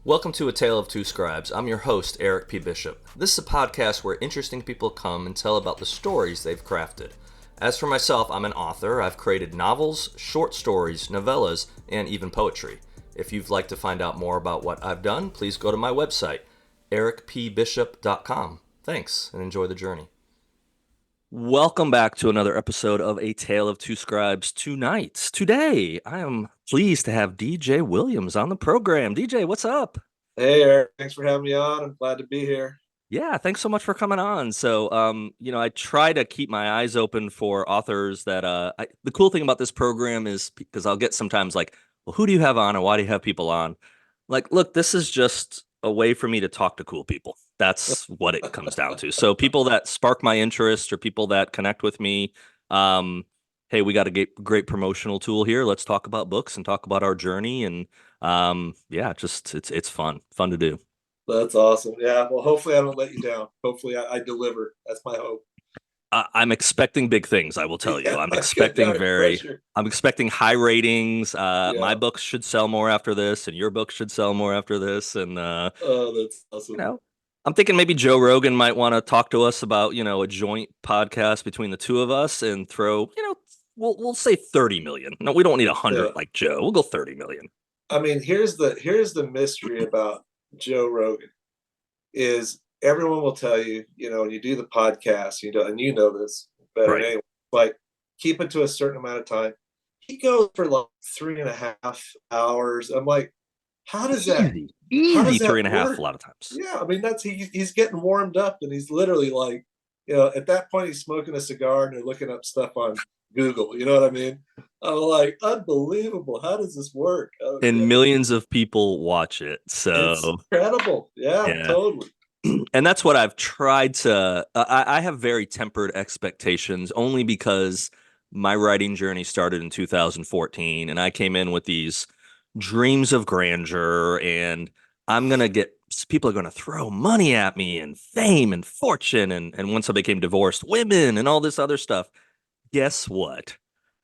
Welcome to A Tale of Two Scribes. I'm your host, Eric P. Bishop. This is a podcast where interesting people come and tell about the stories they've crafted. As for myself, I'm an author. I've created novels, short stories, novellas, and even poetry. If you'd like to find out more about what I've done, please go to my website, ericpbishop.com. Thanks, and enjoy the journey. Welcome back to another episode of A Tale of Two Scribes. Today, I am pleased to have DJ Williams on the program. DJ, what's up? Hey, Eric. Thanks for having me on. I'm glad to be here. Yeah, thanks so much for coming on. So, I try to keep my eyes open for authors that the cool thing about this program is because I'll get sometimes like, well, who do you have on and why do you have people on? Like, look, this is just a way for me to talk to cool people. That's what it comes down to. So, people that spark my interest or people that connect with me, um, hey, we got a great promotional tool here. Let's talk about books and talk about our journey and yeah, just it's fun to do. That's awesome. Yeah. Well, hopefully I don't let you down. Hopefully I deliver. That's my hope. I'm expecting big things, I will tell you. Yeah. Okay. All right. Pressure. I'm expecting high ratings. My Yeah. books should sell more after this, and your books should sell more after this. And, Oh, that's you awesome. know, I'm thinking maybe Joe Rogan might want to talk to us about, a joint podcast between the two of us and throw, we'll say 30 million. No, we don't need 100 Yeah. like Joe. We'll go 30 million. I mean, here's the mystery about Joe Rogan is everyone will tell you, when you do the podcast, and you know this better than Right. anyone, like keep it to a certain amount of time. He goes for like 3.5 hours. I'm like, how does that how Easy does three that and a half a work? lot of times. Yeah, I mean he's getting warmed up and he's literally like, at that point he's smoking a cigar and they're looking up stuff on Google. You know what I mean? I'm like, unbelievable. How does this work? And millions of people watch it. It's So, incredible. Yeah, yeah. totally. And that's what I've tried to. I have very tempered expectations only because my writing journey started in 2014, and I came in with these dreams of grandeur, and I'm gonna get people are gonna throw money at me and fame and fortune, and once I became divorced, women and all this other stuff. Guess what?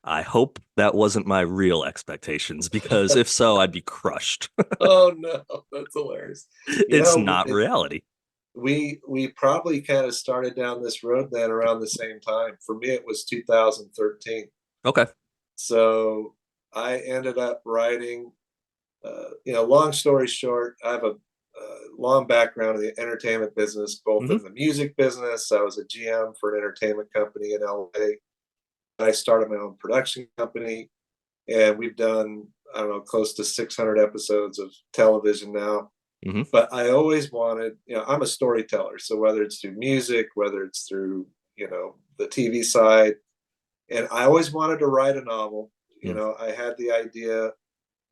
I hope that wasn't my real expectations because if so, I'd be crushed. Oh no, that's hilarious. You It's know, not reality. we probably kind of started down this road then around the same time. For me, it was 2013. Okay. So I ended up writing. Long story short, I have a long background in the entertainment business, both Hmm. in the music business. I was a GM for an entertainment company in LA. I started my own production company, and we've done, I don't know, close to 600 episodes of television now. Hmm. But I always wanted, I'm a storyteller. So whether it's through music, whether it's through, the TV side, and I always wanted to write a novel. I had the idea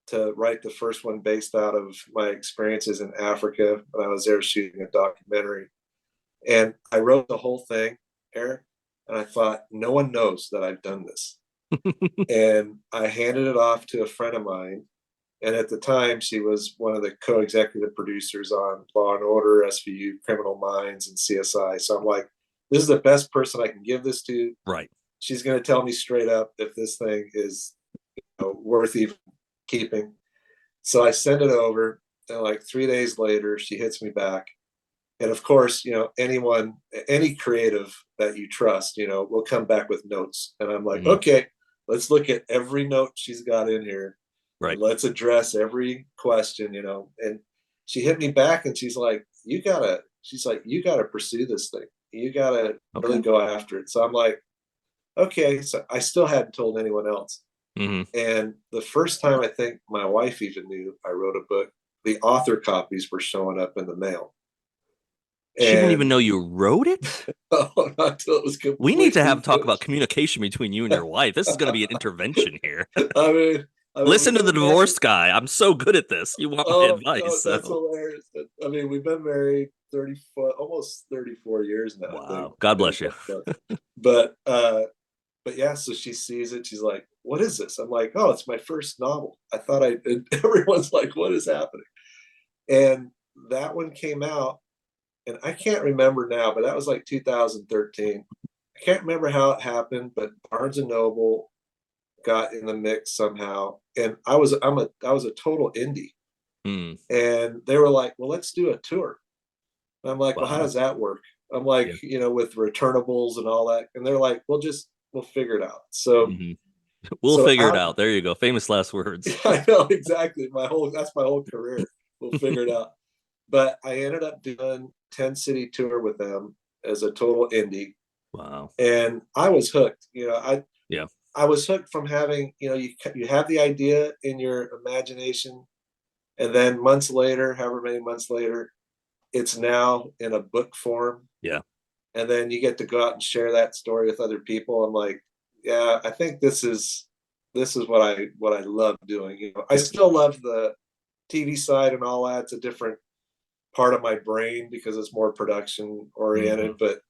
to write the first one based out of my experiences in Africa when I was there shooting a documentary. And I wrote the whole thing, Eric, and I thought, no one knows that I've done this. And I handed it off to a friend of mine. And at the time, she was one of the co-executive producers on Law and Order, SVU, Criminal Minds, and CSI. So I'm like, this is the best person I can give this to. Right. She's going to tell me straight up if this thing is worth even keeping. So I send it over, and like 3 days later, she hits me back. And of course, any creative that you trust, will come back with notes. And I'm like, Hmm. okay, let's look at every note she's got in here and Right. let's address every question. And she hit me back and she's like, you gotta pursue this thing. You gotta really Okay. go after it. So I'm like, okay. So I still hadn't told anyone else. Hmm. And the first time I think my wife even knew I wrote a book, the author copies were showing up in the mail. She didn't even And know you wrote it? oh, not until it was We need to completely have talk about finished. communication between you and your wife. This is going to be an intervention here. I mean, Listen we've to the been married. divorced guy. I'm so good at this. You want my Oh, advice. oh, that's So, hilarious. I mean, we've been married 34, almost 34 years now, I think. wow. God bless you. But but yeah, so she sees it. She's like, "What is this?" I'm like, "Oh, it's my first novel." I thought I. And everyone's like, "What is happening?" And that one came out, and I can't remember now, but that was like 2013. I can't remember how it happened, but Barnes and Noble got in the mix somehow, and I was a total indie. Hmm. And they were like, well, let's do a tour. And I'm like, well, how Wow. does that work? I'm like, Yeah. with returnables and all that. And they're like, we'll figure it out. So, Hmm. We'll figure it out, out. There you go. Famous last words. I know exactly that's my whole career. We'll figure it out. But I ended up doing 10 city tour with them as a total indie. Wow. And I was hooked. Yeah. I was hooked from having, you have the idea in your imagination, and then months later, however many months later, it's now in a book form, Yeah. and then you get to go out and share that story with other people. I'm like, yeah, I think this is what I love doing. I still love the TV side and all that. It's a different part of my brain because it's more production oriented, Hmm. but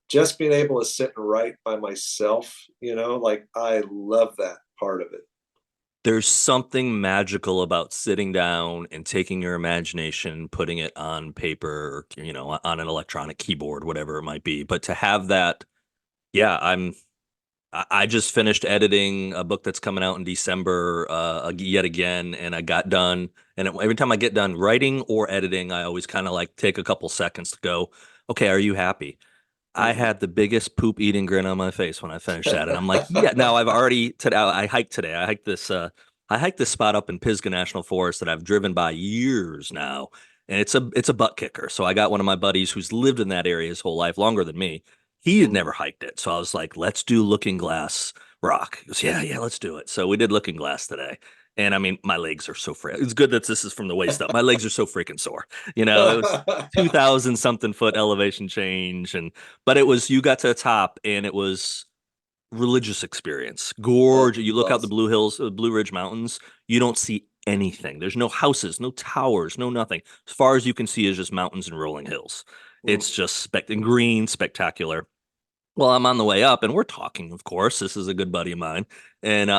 just being able to sit and write by myself, like I love that part of it. There's something magical about sitting down and taking your imagination, putting it on paper, or, on an electronic keyboard, whatever it might be. But to have that, yeah, I just finished editing a book that's coming out in December, yet again, and I got done. And every time I get done writing or editing, I always kind of like take a couple seconds to go, okay, are you happy? I Mm-hmm. had the biggest poop eating grin on my face when I finished that, and I'm like, yeah. Now I've already today. I hiked today. I hiked this spot up in Pisgah National Forest that I've driven by years now, and it's a butt kicker. So I got one of my buddies who's lived in that area his whole life, longer than me. He had Mm-hmm. never hiked it, so I was like, let's do Looking Glass Rock. He goes, yeah, yeah, let's do it. So we did Looking Glass today. And I mean, my legs are so it's good that this is from the waist up. My legs are so freaking sore. It was 2,000 something foot elevation change, and but it was, you got to the top and it was religious experience. Oh, Gorgeous. You that's look out the awesome. Blue Hills, Blue Ridge Mountains, you don't see anything. There's no houses, no towers, no nothing. As far as you can see is just mountains and rolling hills. It's Mm-hmm. just and green, spectacular. Well, I'm on the way up and we're talking, of course. This is a good buddy of mine. And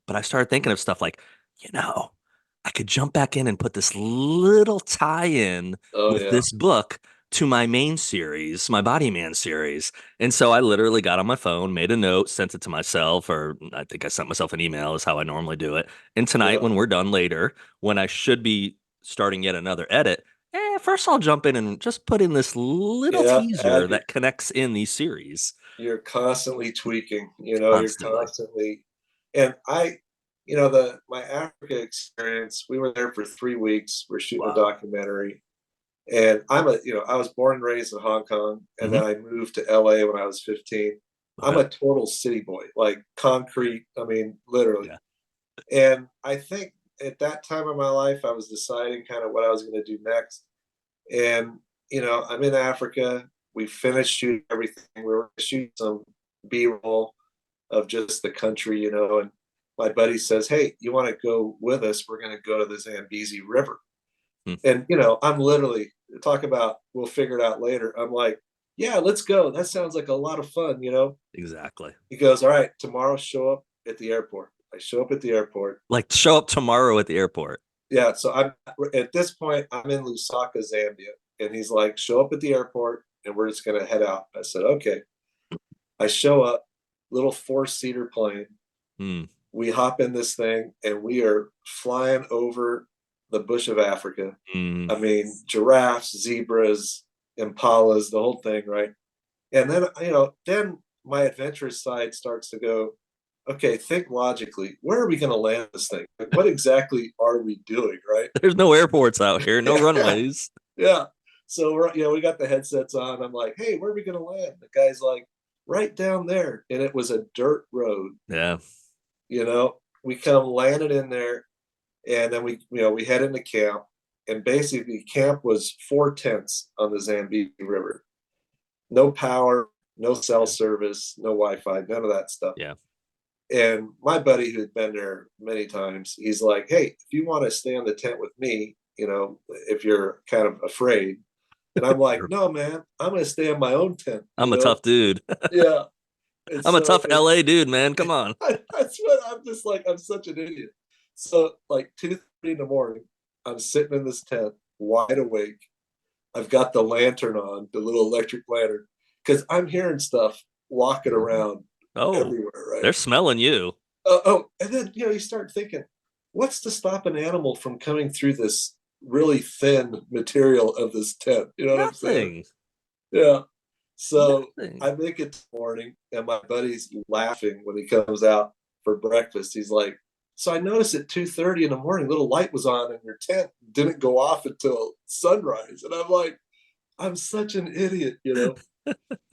but I started thinking of stuff like, you know, I could jump back in and put this little tie-in Oh with yeah, this book to my main series, my Body Man series. And so I literally got on my phone, made a note, sent it to myself, or I think I sent myself an email is how I normally do it. And tonight, yeah, when we're done later, when I should be starting yet another edit, first I'll jump in and just put in this little yeah. teaser that connects in these series You're constantly tweaking. You're constantly. constantly, and my Africa experience. We were there for 3 weeks. We're shooting a Wow. documentary, and I was born and raised in Hong Kong, and Hmm. then I moved to LA when I was 15. I'm Okay. a total city boy, like concrete. I mean, literally. Yeah. And I think at that time of my life, I was deciding kind of what I was going to do next. And, I'm in Africa. We finished shooting everything. We were shooting some B roll of just the country, and my buddy says, hey, you want to go with us? We're going to go to the Zambezi River. Hmm. And, I'm literally talk about, we'll figure it out later. I'm like, yeah, let's go. That sounds like a lot of fun. Exactly. He goes, all right, tomorrow show up at the airport. I show up at the airport. Like show up tomorrow at the airport. Yeah, so I'm at this point, I'm in Lusaka, Zambia. And he's like, show up at the airport and we're just gonna head out. I said, okay. I show up, little four-seater plane. Hmm. We hop in this thing and we are flying over the bush of Africa. Hmm. I mean, giraffes, zebras, impalas, the whole thing, right? And then my adventurous side starts to go, okay, think logically. Where are we going to land this thing? Like, what exactly are we doing, right? There's no airports out here, no runways. Yeah. So we got the headsets on. I'm like, hey, where are we going to land? The guy's like, right down there. And it was a dirt road. Yeah. We come landed in there, and then we head into camp. And basically, camp was 4 tents on the Zambezi River. No power, no cell Yeah. service, no Wi-Fi, none of that stuff. Yeah. And my buddy who had been there many times, he's like, hey, if you want to stay on the tent with me, if you're kind of afraid. And I'm like, Sure. no, man, I'm going to stay in my own tent. I'm a tough dude. Yeah. And I'm a so tough LA dude, man. Come on. that's what I'm just like, I'm such an idiot. So, like 2:30 in the morning, I'm sitting in this tent, wide awake. I've got the lantern on, the little electric lantern, because I'm hearing stuff walking around Oh, everywhere, right? they're smelling you. And then you start thinking, what's to stop an animal from coming through this really thin material of this tent. You know what I'm saying? Nothing. Yeah. So Nothing. I make it this morning, and my buddy's laughing when he comes out for breakfast. He's like, "So I noticed at 2:30 in the morning, little light was on in your tent, didn't go off until sunrise." And I'm like, "I'm such an idiot, you know."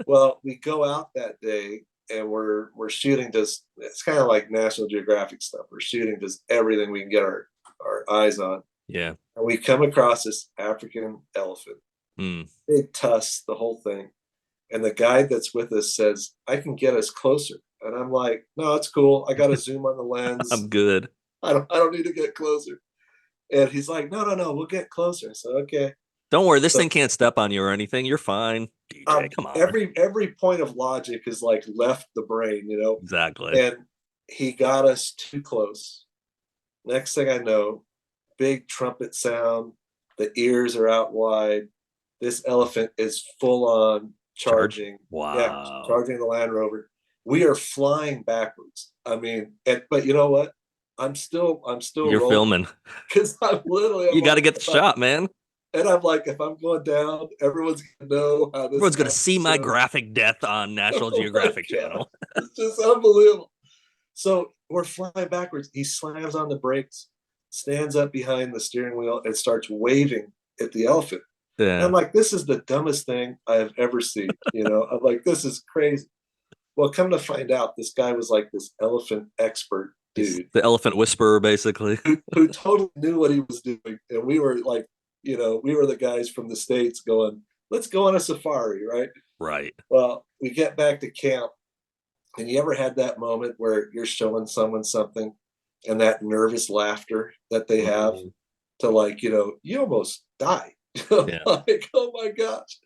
Well, we go out that day, and we're shooting just, it's kind of like National Geographic stuff. We're shooting just everything we can get our eyes on. Yeah. And we come across this African elephant, Mm. big tusks, the whole thing. And the guide that's with us says, "I can get us closer." And I'm like, "No, it's cool. I got to zoom on the lens. I'm good. I don't need to get closer." And he's like, "No, no, no, we'll get closer." So okay. Don't worry, this So thing can't step on you or anything. You're fine. DJ, come on. every point of logic is like left the brain, you know. Exactly. And he got us too close. Next thing I know, big trumpet sound. The ears are out wide. This elephant is full on Charge. charging. Yeah, Wow. charging the Land Rover. We are flying backwards. I mean, but you know what? I'm still You're rolling filming. because I'm You got to like, get the shot, man. if I'm going down, everyone's gonna know how this Everyone's going to happened. see my So, graphic death on National oh my Geographic god, Channel. it's just unbelievable. So we're flying backwards. He slams on the brakes, stands up behind the steering wheel, and starts waving at the elephant. And I'm Yeah. like, this is the dumbest thing I have ever seen. You know, I'm like, this is crazy. Well, come to find out, this guy was like this elephant expert He's dude the elephant whisperer, basically. who totally knew what he was doing. And we were like, you know, we were the guys from the States going, let's go on a safari, right? Right. Well, we get back to camp. And you ever had that moment where you're showing someone something and that nervous laughter that they have Mhm. to, like, you know, you almost die. Yeah. Like, oh my gosh.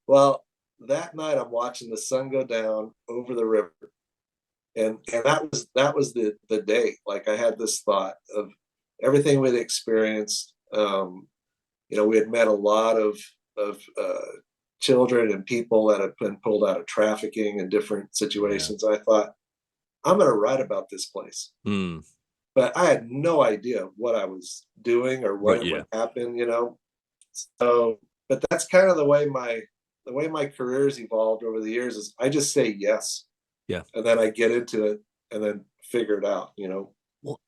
Well, that night I'm watching the sun go down over the river. And that was the day. Like I had this thought of everything we'd experienced. You know, we had met a lot of children and people that had been pulled out of trafficking and different Yeah. situations. I thought, I'm going to write about this place. Mm. But I had no idea what I was doing or Right. what Yeah. would happen, you know. So, but that's kind of the way my career's evolved over the years is I just say yes, Yeah. and then I get into it and then figure it out, you know. Well,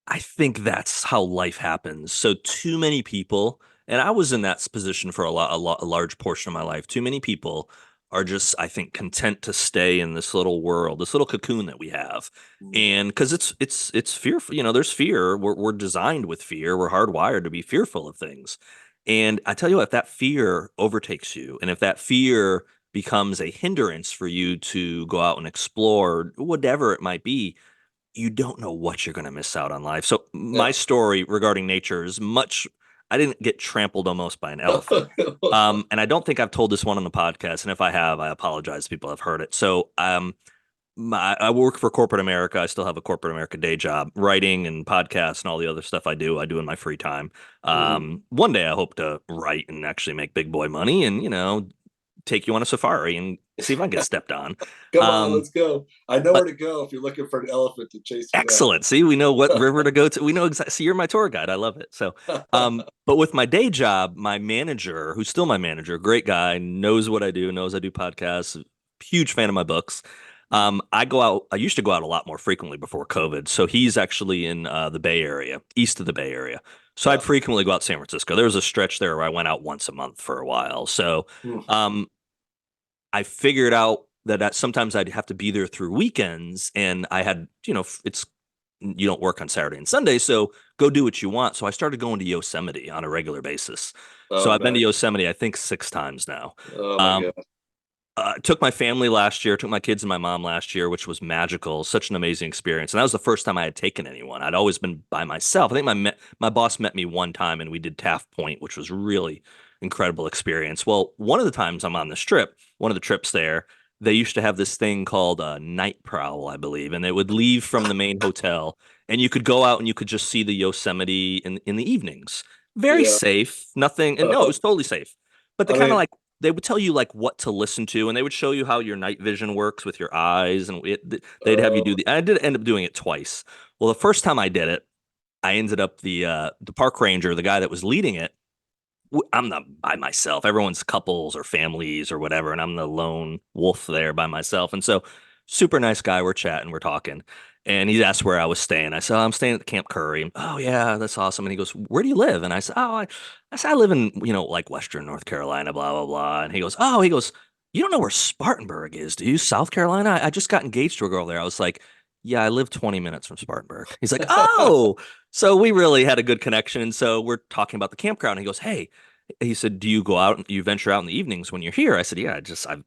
I think that's how life happens. So too many people, and I was in that position for a large portion of my life. Too many people are just, I think, content to stay in this little world, this little cocoon that we have, Mm. and because it's fearful. There's fear. We're designed with fear. We're hardwired to be fearful of things. And I tell you what, if that fear overtakes you, and if that fear becomes a hindrance for you to go out and explore, whatever it might be, you don't know what you're going to miss out on life. So my Yeah. story regarding nature is much. I didn't get trampled almost by an elephant. And I don't think I've told this one on the podcast. And if I have, I apologize. People have heard it. So, I work for corporate America. I still have a corporate America day job, writing and podcasts and all the other stuff I do in my free time. Mhm. One day I hope to write and actually make big boy money and, take you on a safari and see if I get stepped on. Come on, Um, let's go. I know but where to go if you're looking for an elephant to chase you Excellent. See, we know what river to go to. We know exactly. See, you're my tour guide. I love it. So, down. but with my day job, my manager, who's still my manager, great guy, knows what I do, knows I do podcasts, huge fan of my books. I go out. I used to go out a lot more frequently before COVID. So he's actually in the Bay Area, east of the Bay Area. So I'd Yeah. frequently go out to San Francisco. There was a stretch there where I went out once a month for a while. So Mm. um, I figured out that sometimes I'd have to be there through weekends, and I had, it's you don't work on Saturday and Sunday, so go do what you want. So I started going to Yosemite on a regular basis. So Oh, I've been to nice. Yosemite, I think 6 times now. Oh my Um, God. took my family last year, took my kids and my mom last year, which was magical, such an amazing experience. And that was the first time I had taken anyone. I'd always been by myself. I think my boss met me one time and we did Taft Point, which was really incredible experience. Well, one of the times I'm on this trip, one of the trips there, they used to have this thing called a night prowl, I believe, and they would leave from the main hotel and you could go out and you could just see the Yosemite in the evenings. Very Yeah. safe, nothing, and no, it was totally safe. But they I kind of mean, like they would tell you like what to listen to, and they would show you how your night vision works with your eyes, and they'd have you do oh, the. I did end up doing it twice. Well, the first time I did it, I ended up the park ranger, the guy that was leading it. I'm not by myself. Everyone's couples or families or whatever, and I'm the lone wolf there by myself. And so, super nice guy. We're chatting, we're talking, and he asked where I was staying. I said, I'm staying at the Camp Curry. Oh yeah, that's awesome. And he goes, Where do you live? And I said, I said I live in like Western North Carolina, blah blah blah. And he goes, you don't know where Spartanburg is, do you? South Carolina? I just got engaged to a girl there. I was like, yeah, I live 20 minutes from Spartanburg. He's like, oh. So we really had a good connection. And so we're talking about the campground. He goes, hey, he said, "Do you go out and you venture out in the evenings when you're here?" I said, "Yeah,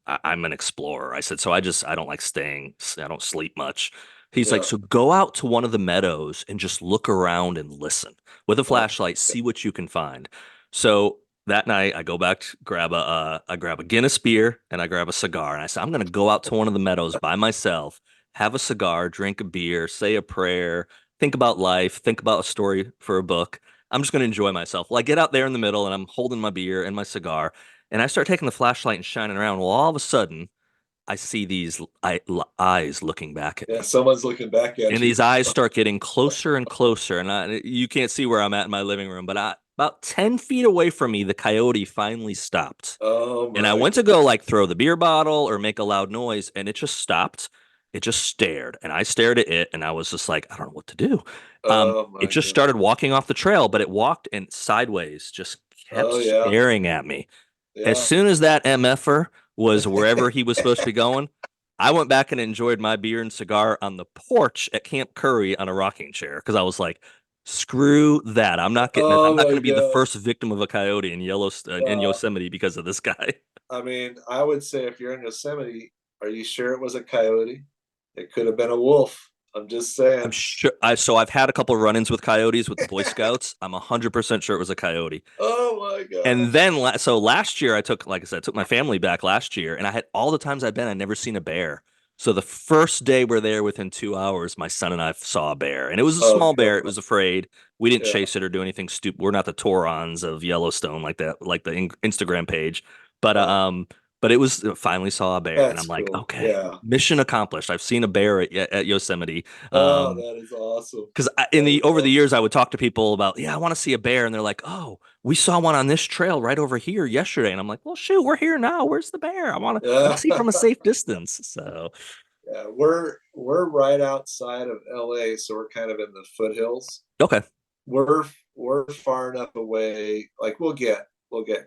I'm an explorer." I said, "So I don't like staying. I don't sleep much." He's like, Yeah. "So go out to one of the meadows and just look around and listen with a Oh, flashlight, see what you can find." So that night, I go back to I grab a Guinness beer and I grab a cigar, and I said, "I'm going to go out to one of the meadows by myself, have a cigar, drink a beer, say a prayer, think about life, think about a story for a book." I'm just going to enjoy myself. Well, I get out there in the middle and I'm holding my beer and my cigar, and I start taking the flashlight and shining around. Well, all of a sudden, I see these eyes looking back at yeah. me. Someone's looking back at And you. these eyes start getting closer and closer. And you can't see where I'm at in my living room, but about 10 feet away from me, the coyote finally stopped. Oh And I my went to God. go like throw the beer bottle or make a loud noise, and it just stopped. It just stared, and I stared at it, and I was just like, I don't know what to do. Oh It my just God. started walking off the trail, but it walked and sideways, just kept Oh yeah. staring at me. As Yeah. soon as that MFer was wherever he was supposed to be going, I went back and enjoyed my beer and cigar on the porch at Camp Curry on a rocking chair because I was like, screw that. I'm Oh not my going to be the gosh. first victim of a coyote in Wow. Yosemite because of this guy. I mean, I would say if you're in Yosemite, are you sure it was a coyote? It could have been a wolf. I'm just I'm saying. sure so I've had a couple run-ins with coyotes with the Boy Scouts. I'm 100% sure it was a coyote. Oh my And gosh. then so last year like I said, I took my family back last year, and I had all the times I've been, I'd never seen a bear. So the first day we're there, within 2 hours, my son and I saw a bear, and it was a Oh small bear. It God. was afraid. We didn't Yeah. chase it or do anything stupid. We're not the Taurons of Yellowstone like that, like the Instagram page. But Wow. it was finally saw a bear, and That's I'm like, cool. okay, Yeah. mission accomplished. I've seen a bear at Yosemite. Oh, Um, that is awesome. because in That the is over the awesome. years I would talk to people about, yeah, I want to see a bear, and they're like, oh, we saw one on this trail right over here yesterday, and I'm like, well, shoot, we're here now. Where's the bear? I want Yeah. to see from a safe distance. So Yeah. We're right outside of LA, so we're kind of in the foothills. okay, We're we're far enough away. Like we'll get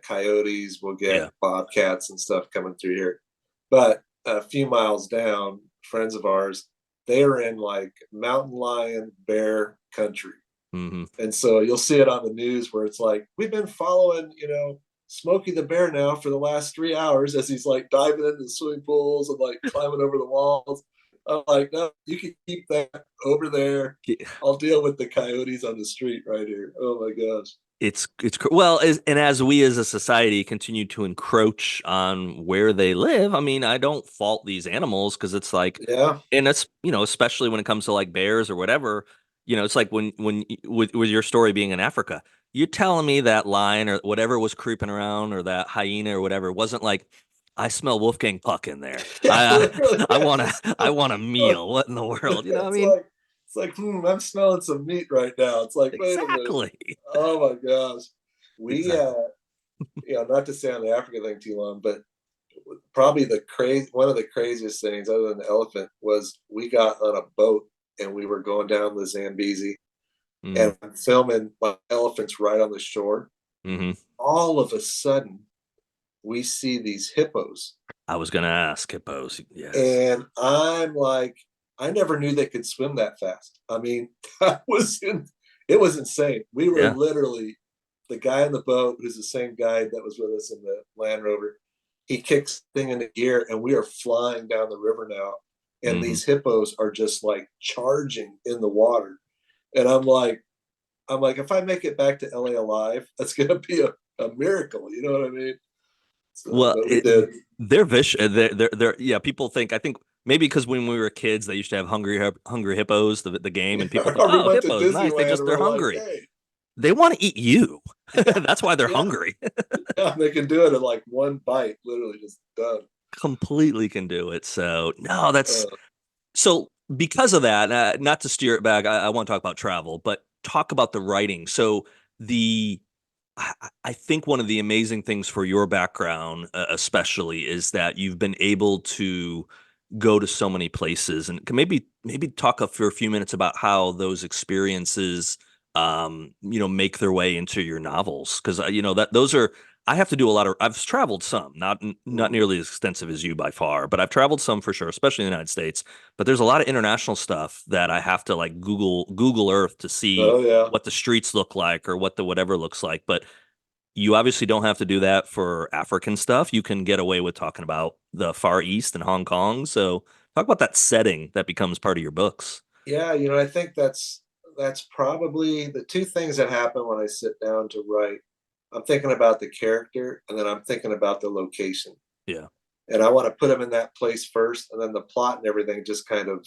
coyotes, we'll get yeah, bobcats and stuff coming through here. But a few miles down, friends of ours, they are in like mountain lion bear country. hmm And so you'll see it on the news where it's like, we've been following, Smokey the Bear now for the last 3 hours as he's like diving into the swimming pools and like climbing over the walls. I'm like, no, you can keep that over there. I'll deal with the coyotes on the street right here. Oh my gosh. well, as we as a society continue to encroach on where they live, I mean, I don't fault these animals because it's like, Yeah. and that's especially when it comes to like bears or whatever, it's like with your story being in Africa, you're telling me that lion or whatever was creeping around or that hyena or whatever wasn't like, I smell Wolfgang Puck in there. Yeah, I literally. I Yeah, want just to I want a meal. What in the world? You know what I it's mean? like I'm smelling some meat right now. It's like, wait a minute. Exactly. Oh my gosh. We Exactly. not to stay on the Africa thing too long, but probably the crazy one of the craziest things other than the elephant was we got on a boat and we were going down the Zambezi Mm, and I'm filming my elephants right on the shore. hmm All of a sudden, we see these hippos, I was gonna ask hippos. Yes. and I'm like, I never knew they could swim that fast. I mean, it was insane. We were Yeah. literally the guy in the boat, who's the same guy that was with us in the Land Rover. He kicks the thing into gear, and we are flying down the river now. And hmm these hippos are just like charging in the water. And I'm like, if I make it back to LA alive, that's gonna be a miracle. You know what I mean? So, Well, but we did. they're vicious. Yeah. People think. I think maybe because when we were kids, they used to have hungry hippos, the game, and people thought, Or we oh, went to hippos, nice. Disneyland and They're we're like, hungry. hey, They want to eat you. yeah, That's why they're yeah, hungry. yeah, they can do it in like one bite, literally just done. Completely can do it. So no, that's Uh, so because of that. Not to steer it back. I want to talk about travel, but talk about the writing. So the I think one of the amazing things for your background, especially, is that you've been able to go to so many places, and can maybe talk for a few minutes about how those experiences, make their way into your novels. Because that those are I have to do a lot of. I've traveled some, not Mhm. nearly as extensive as you by far, but I've traveled some for sure, especially in the United States. But there's a lot of international stuff that I have to like Google Earth to see Oh yeah. what the streets look like or what the whatever looks like. But you obviously don't have to do that for African stuff. You can get away with talking about the Far East and Hong Kong. So talk about that setting that becomes part of your books. Yeah, I think that's probably the two things that happen when I sit down to write. I'm thinking about the character, and then I'm thinking about the location. Yeah. And I want to put them in that place first, and then the plot and everything just kind of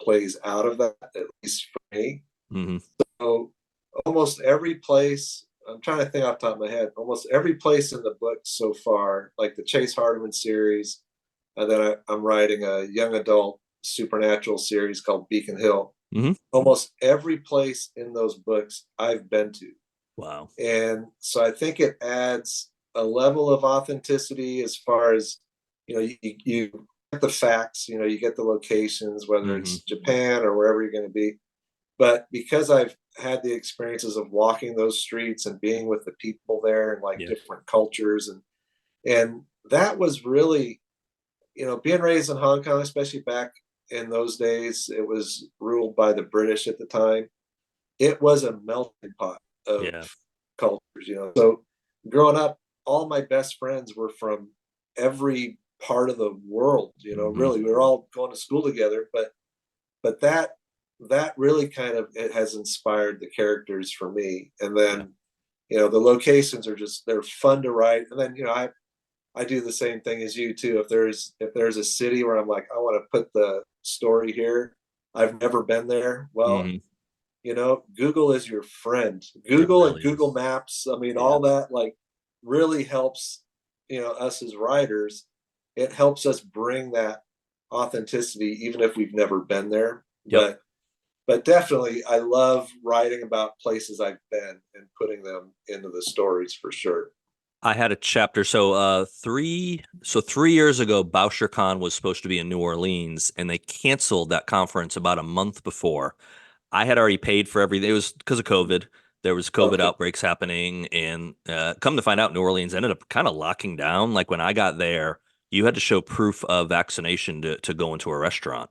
plays out of that, at least for me. Hmm. So almost every place, I'm trying to think off the top of my head, almost every place in the book so far, like the Chase Hardiman series, and then I'm writing a young adult supernatural series called Beacon Hill. Hmm. Almost every place in those books I've been to. Wow. And so I think it adds a level of authenticity as far as, you get the facts, you get the locations, whether Hmm. it's Japan or wherever you're going to be. But because I've had the experiences of walking those streets and being with the people there and like Yeah. different cultures, and that was really, being raised in Hong Kong, especially back in those days, it was ruled by the British at the time. It was a melting pot of Yeah. cultures. So growing up, all my best friends were from every part of the world. Hmm. Really, we were all going to school together, but that really kind of it has inspired the characters for me. And Yeah. then, the locations are just they're fun to write. And then, I do the same thing as you too. If there's a city where I'm like, I want to put the story here, I've never been there. Well, Hmm. Google is your friend. It Google and really Google is. Maps, I mean, Yeah. all that like really helps, us as writers. It helps us bring that authenticity, even if we've never been there. Yep. But definitely, I love writing about places I've been and putting them into the stories for sure. I had a chapter. So 3 years ago, Boucher Khan was supposed to be in New Orleans, and they canceled that conference about a month before. I had already paid for everything. It was because of COVID. There was COVID Okay. outbreaks happening, and come to find out, New Orleans ended up kind of locking down. Like when I got there, you had to show proof of vaccination to go into a restaurant.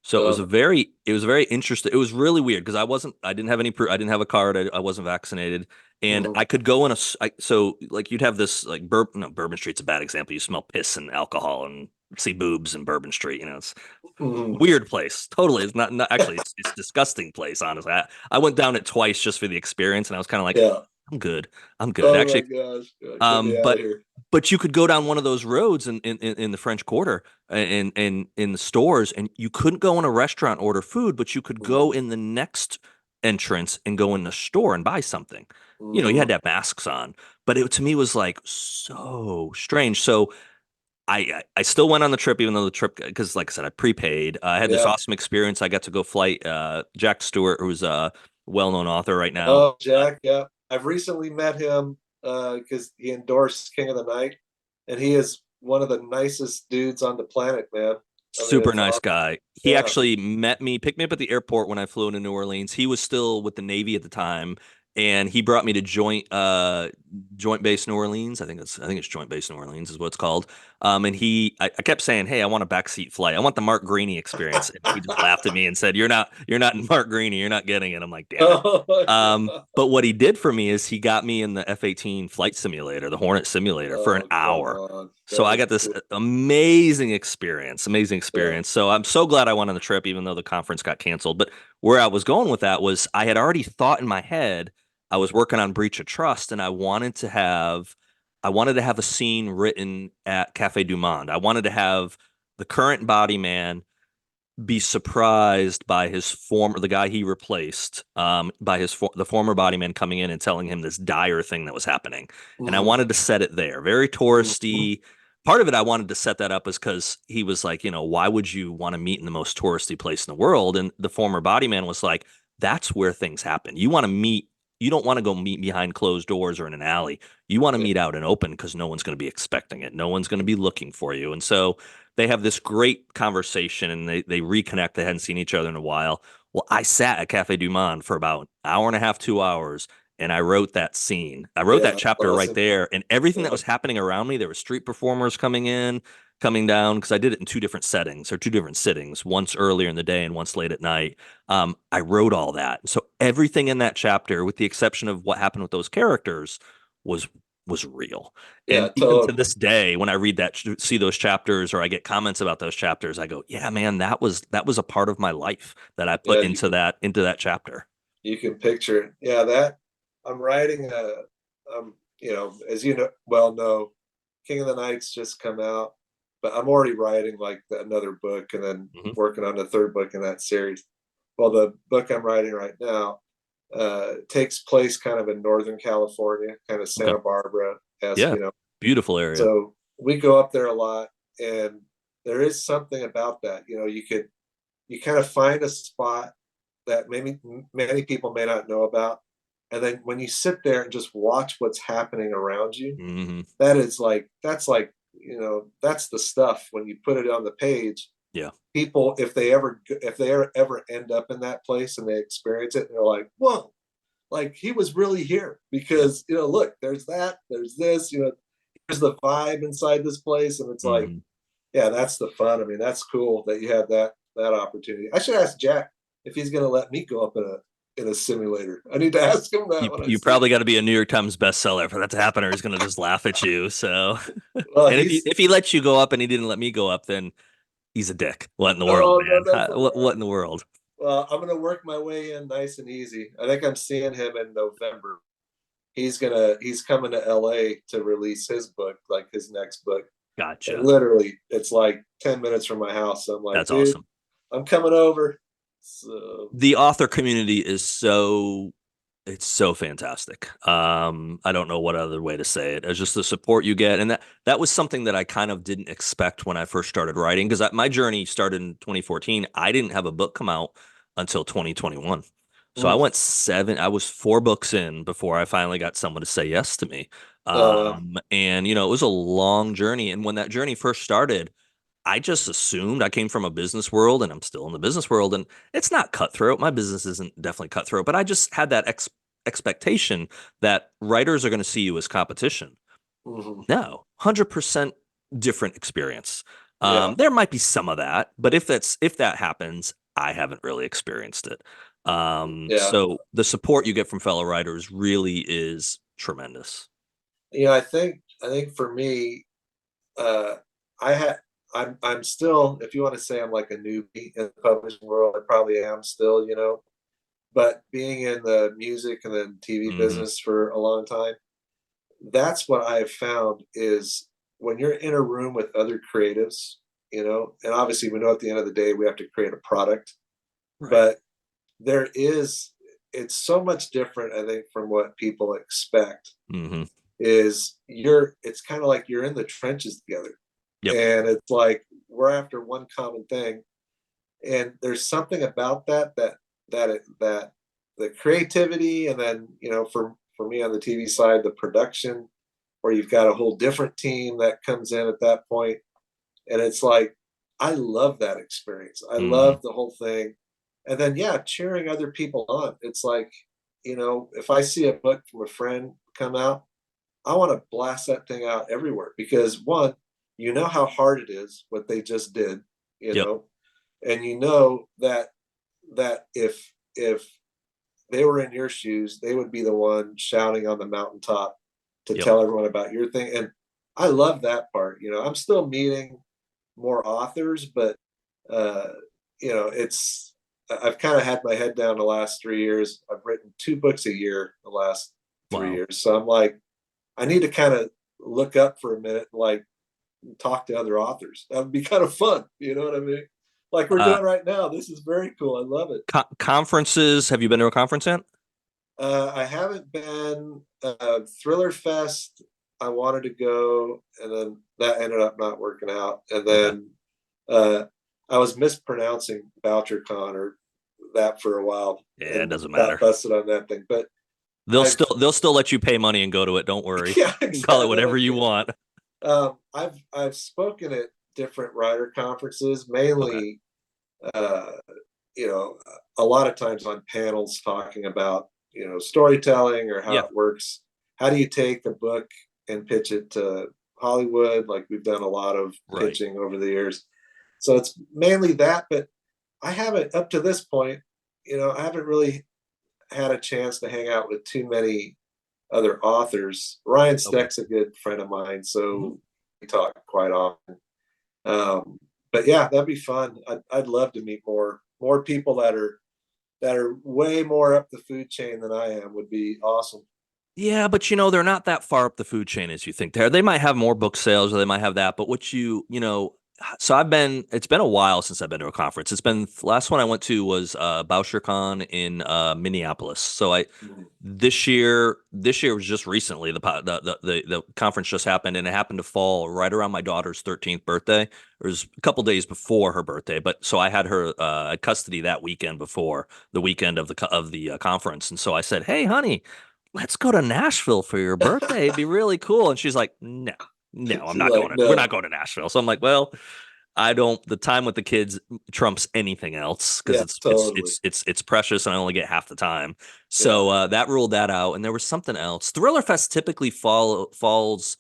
So Uh, it was very interesting. It was really weird because I didn't have any proof. I didn't have a card. I wasn't vaccinated, and mhm, I could go in so like you'd have this like no, Bourbon Street's a bad example. You smell piss and alcohol and see boobs in Bourbon Street. It's mhm. weird place. Totally. It's not actually it's disgusting place, honestly. I went down it twice just for the experience and I was kind of like, Yeah. I'm good. I'm good. Oh my Actually, gosh. Get um, me out of but here. but you could go down one of those roads in the French Quarter in the stores, and you couldn't go in a restaurant order food, but you could go Mhm, in the next entrance and go in the store and buy something. You had mhm. to have masks on, but it to me was like so strange. So I still went on the trip, even though the trip, because like I said, I prepaid. I had this Yeah. awesome experience. I got to go flight Jack Stewart, who's a well-known author right now. Oh, Jack, yeah. I've recently met him because he endorsed King of the Night, and he is one of the nicest dudes on the planet, man. I mean, Super it's nice awesome. guy. He Yeah. actually picked me up at the airport when I flew into New Orleans. He was still with the Navy at the time, and he brought me to Joint Base New Orleans. I think it's Joint Base New Orleans is what it's called. And I kept saying, "Hey, I want a backseat flight. I want the Mark Greaney experience." And he just laughed at me and said, You're not Mark Greaney. You're not getting it." I'm like, "Damn it." Oh my God. But what he did for me is he got me in the F-18 flight simulator, the Hornet simulator, for an Oh, come hour. on. So That I is got this cool. amazing experience, amazing Yeah. experience. So I'm so glad I went on the trip, even though the conference got canceled. But where I was going with that was I had already thought in my head, I was working on breach of trust, and I wanted to have a scene written at Cafe Du Monde. I wanted to have the current body man be surprised by the guy he replaced, by the former bodyman coming in and telling him this dire thing that was happening. And I Mhm, wanted to set it there, very mhm, touristy. Part of it I wanted to set that up is because he was like, why would you want to meet in the most touristy place in the world? And the former bodyman was like, that's where things happen. You want to meet, you don't want to go meet behind closed doors or in an alley. You want to Yeah, meet out and open because no one's going to be expecting it. No one's going to be looking for you. And so they have this great conversation and they reconnect. They hadn't seen each other in a while. Well, I sat at Cafe Du Monde for about an hour and a half, 2 hours, and I wrote that scene. I wrote that yeah, chapter right awesome. there, and everything that Yeah, was happening around me, there were street performers coming in, coming down, because I did it in two different settings or two different sittings, once earlier in the day and once late at night. I wrote all that. So everything in that chapter, with the exception of what happened with those characters, was was real. yeah, And even to totally. this day, when I read that, see those chapters, or I get comments about those chapters, I go, "Yeah, man, that was a part of my life that I put Yeah, into that chapter." you can picture it. Yeah, that I'm writing a, you know, as you know, well know, King of the Nights just come out, but I'm already writing like another book and then Hmm. working on the third book in that series. Well, the book I'm writing right now takes place kind of in Northern California, kind of Okay. Santa Barbara esque, Yeah. you know. Beautiful area. So we go up there a lot, and there is something about that. You know, you kind of find a spot that maybe many people may not know about, and then when you sit there and just watch what's happening around you, Hmm. that's like, you know, that's the stuff when you put it on the page. Yeah. People, if they ever end up in that place and they experience it, they're like, whoa, like he was really here, Yep. because, you know, look, there's that, there's this, you know, here's the vibe inside this place, and it's like, Hmm. yeah, that's the fun. I mean, that's cool that you had that opportunity. I should ask Jack if he's going to let me go up in a simulator. I need to ask him that You when I you see him. probably got to be a New York Times bestseller for that to happen, or he's gonna just laugh at you. So, Well, and if he he's, if he lets you go up and he didn't let me go up, then he's a dick. What in the world, oh no, man? that's all What right. in the world? Well, I'm going to work my way in nice and easy. I think I'm seeing him in November. He's coming to LA to release his book, like his next book. And Gotcha. literally, it's like 10 minutes from my house. So I'm like, That's dude, awesome. I'm coming over. So, The author community is it's so fantastic. I don't know what other way to say it. It's just the support you get, and that was something that I kind of didn't expect when I first started writing, because my journey started in 2014. I didn't have a book come out until 2021. So mm, I was 4 books in before I finally got someone to say yes to me. uh, And it was a long journey. And when that journey first started, I just assumed, I came from a business world and I'm still in the business world, and it's not cutthroat. My business isn't definitely cutthroat, but I just had that expectation that writers are going to see you as competition. mhm, No, 100% different experience. yeah, There might be some of that, but if that happens, I haven't really experienced it. yeah. So the support you get from fellow writers really is tremendous. You know, I think for me, uh, I had I'm still, if you want to say I'm like a newbie in the publishing world, I probably am still, you know. But being in the music and the TV Hmm. business for a long time, that's what I have found is when you're in a room with other creatives, you know, and obviously we know at the end of the day we have to create a product, Right. but there is, it's so much different, I think, from what people expect. Hmm. Is it's kind of like you're in the trenches together, Yep. and it's like we're after one common thing, and there's something about that the creativity, and then, you know, for me on the TV side, the production, where you've got a whole different team that comes in at that point, and it's like I love that experience. I Hmm. love the whole thing, and then yeah, cheering other people on. It's like, you know, if I see a book from a friend come out, I want to blast that thing out everywhere, because one, you know how hard it is what they just did, you Yep. know, and you know that if they were in your shoes, they would be the one shouting on the mountaintop to Yep. tell everyone about your thing. And I love that part. You know, I'm still meeting more authors, but uh, you know, I've kind of had my head down the last 3 years. I've written 2 books a year the last three Wow. years. So I'm like, I need to kind of look up for a minute, like talk to other authors. That would be kind of fun. You know what I mean? Like we're Uh, doing right now. This is very cool. I love it. conferences. Have you been to a conference yet? I haven't been Thriller Fest. I wanted to go, and then that ended up not working out. And Okay. then uh, I was mispronouncing BoucherCon, or that for a while Yeah, it and doesn't got matter. busted on that thing. But They'll I've still let you pay money and go to it. Don't worry. yeah, You can call it exactly. whatever Like, you want. I've spoken at different writer conferences, Okay. mainly uh, you know, a lot of times on panels talking about, storytelling or how Yeah. it works. How do you take the book and pitch it to Hollywood? Like we've done a lot of Right. pitching over the years. So it's mainly that, but I haven't up to this point, I haven't really had a chance to hang out with too many other authors. Ryan Okay. Steck's a good friend of mine, Mhm. so we talk quite often. But yeah, that'd be fun. I'd love to meet more people that are way more up the food chain than I am. Would be awesome. Yeah, but they're not that far up the food chain as you think they might have more book sales or they might have that, but so it's been a while since I've been to a conference. Last one I went to was BoucherCon in Minneapolis. So I Mhm. this year was just recently the conference just happened, and it happened to fall right around my daughter's 13th birthday. It was a couple days before her birthday, but so I had her custody that weekend before the weekend of the conference, and so I said, "Hey, honey, let's go to Nashville for your birthday. It'd be really cool." And she's like, "No, no, I'm She's not like, going to, we're no, not going to Nashville." So I'm like, well, I don't, the time with the kids trumps anything else because yeah, totally, it's precious and I only get half the time. yeah. So that ruled that out. And there was something else. Thriller Fest typically falls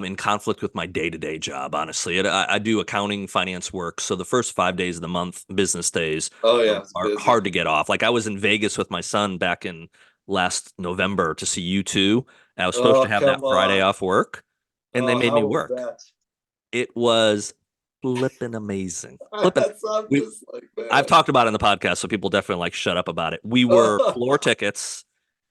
in conflict with my day-to-day job, honestly. I do accounting, finance work. So the first 5 days of the month, business days, Oh yeah, it's are busy. hard to get off. Like I was in Vegas with my son back in last November to see U2. I was supposed to Oh have that come Friday on. off work, and they Oh, made me how was work. that? It was flipping amazing. I Flipping. had some We just like I've man. talked about it in the podcast, so people definitely like shut up about it. We were floor tickets.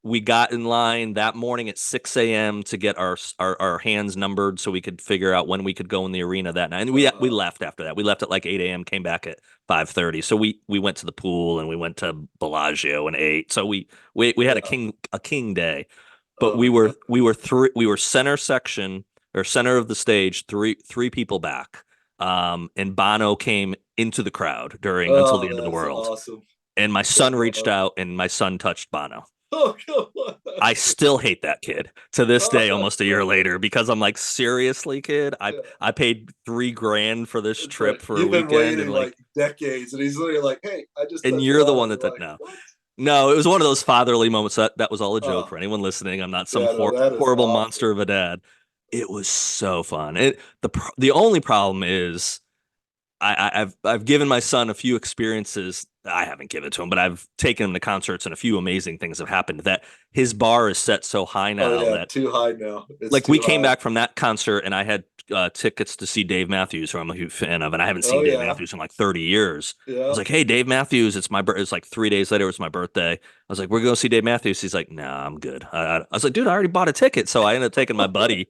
We got in line that morning at 6 a.m. to get our hands numbered so we could figure out when we could go in the arena that night. And we uh, left after that. We left at like 8 a.m., came back at 5:30. So we went to the pool and we went to Bellagio and ate. So we had a yeah. king day. But Oh we were center section or center of the stage, three people back. And Bono came into the crowd during until the oh, end of the that's world. awesome. And my son Come reached on. out and my son touched Bono. Oh come on. I That's so still cool. hate that kid to this Oh, day, that's almost a year so funny. later, because I'm like, seriously, kid, I Yeah. I paid $3,000 for this It's trip like for a you've been weekend, and waiting like, like decades, and he's literally like, "Hey, I just and touched you're the bottom." one that You're did like, no. "What?" No, it was one of those fatherly moments. That was all a joke Oh, for anyone listening. I'm not some yeah, no, that is horrible awesome. monster of a dad. It was so fun. The only problem is I've given my son a few experiences. I haven't given it to him, but I've taken him to concerts, and a few amazing things have happened. That his bar is set so high Oh now yeah, that, too high now. It's like, we too came high. back from that concert and I had tickets to see Dave Matthews, who I'm a huge fan of, and I haven't Oh seen Dave yeah, Matthews in like 30 years. I yeah. was like, "Hey, Dave Matthews, it's like 3 days later, it's my birthday." I was like, "We're going to see Dave Matthews." He's like, "Nah, I'm good." I was like, "Dude, I already bought a ticket." So I ended up taking my buddy.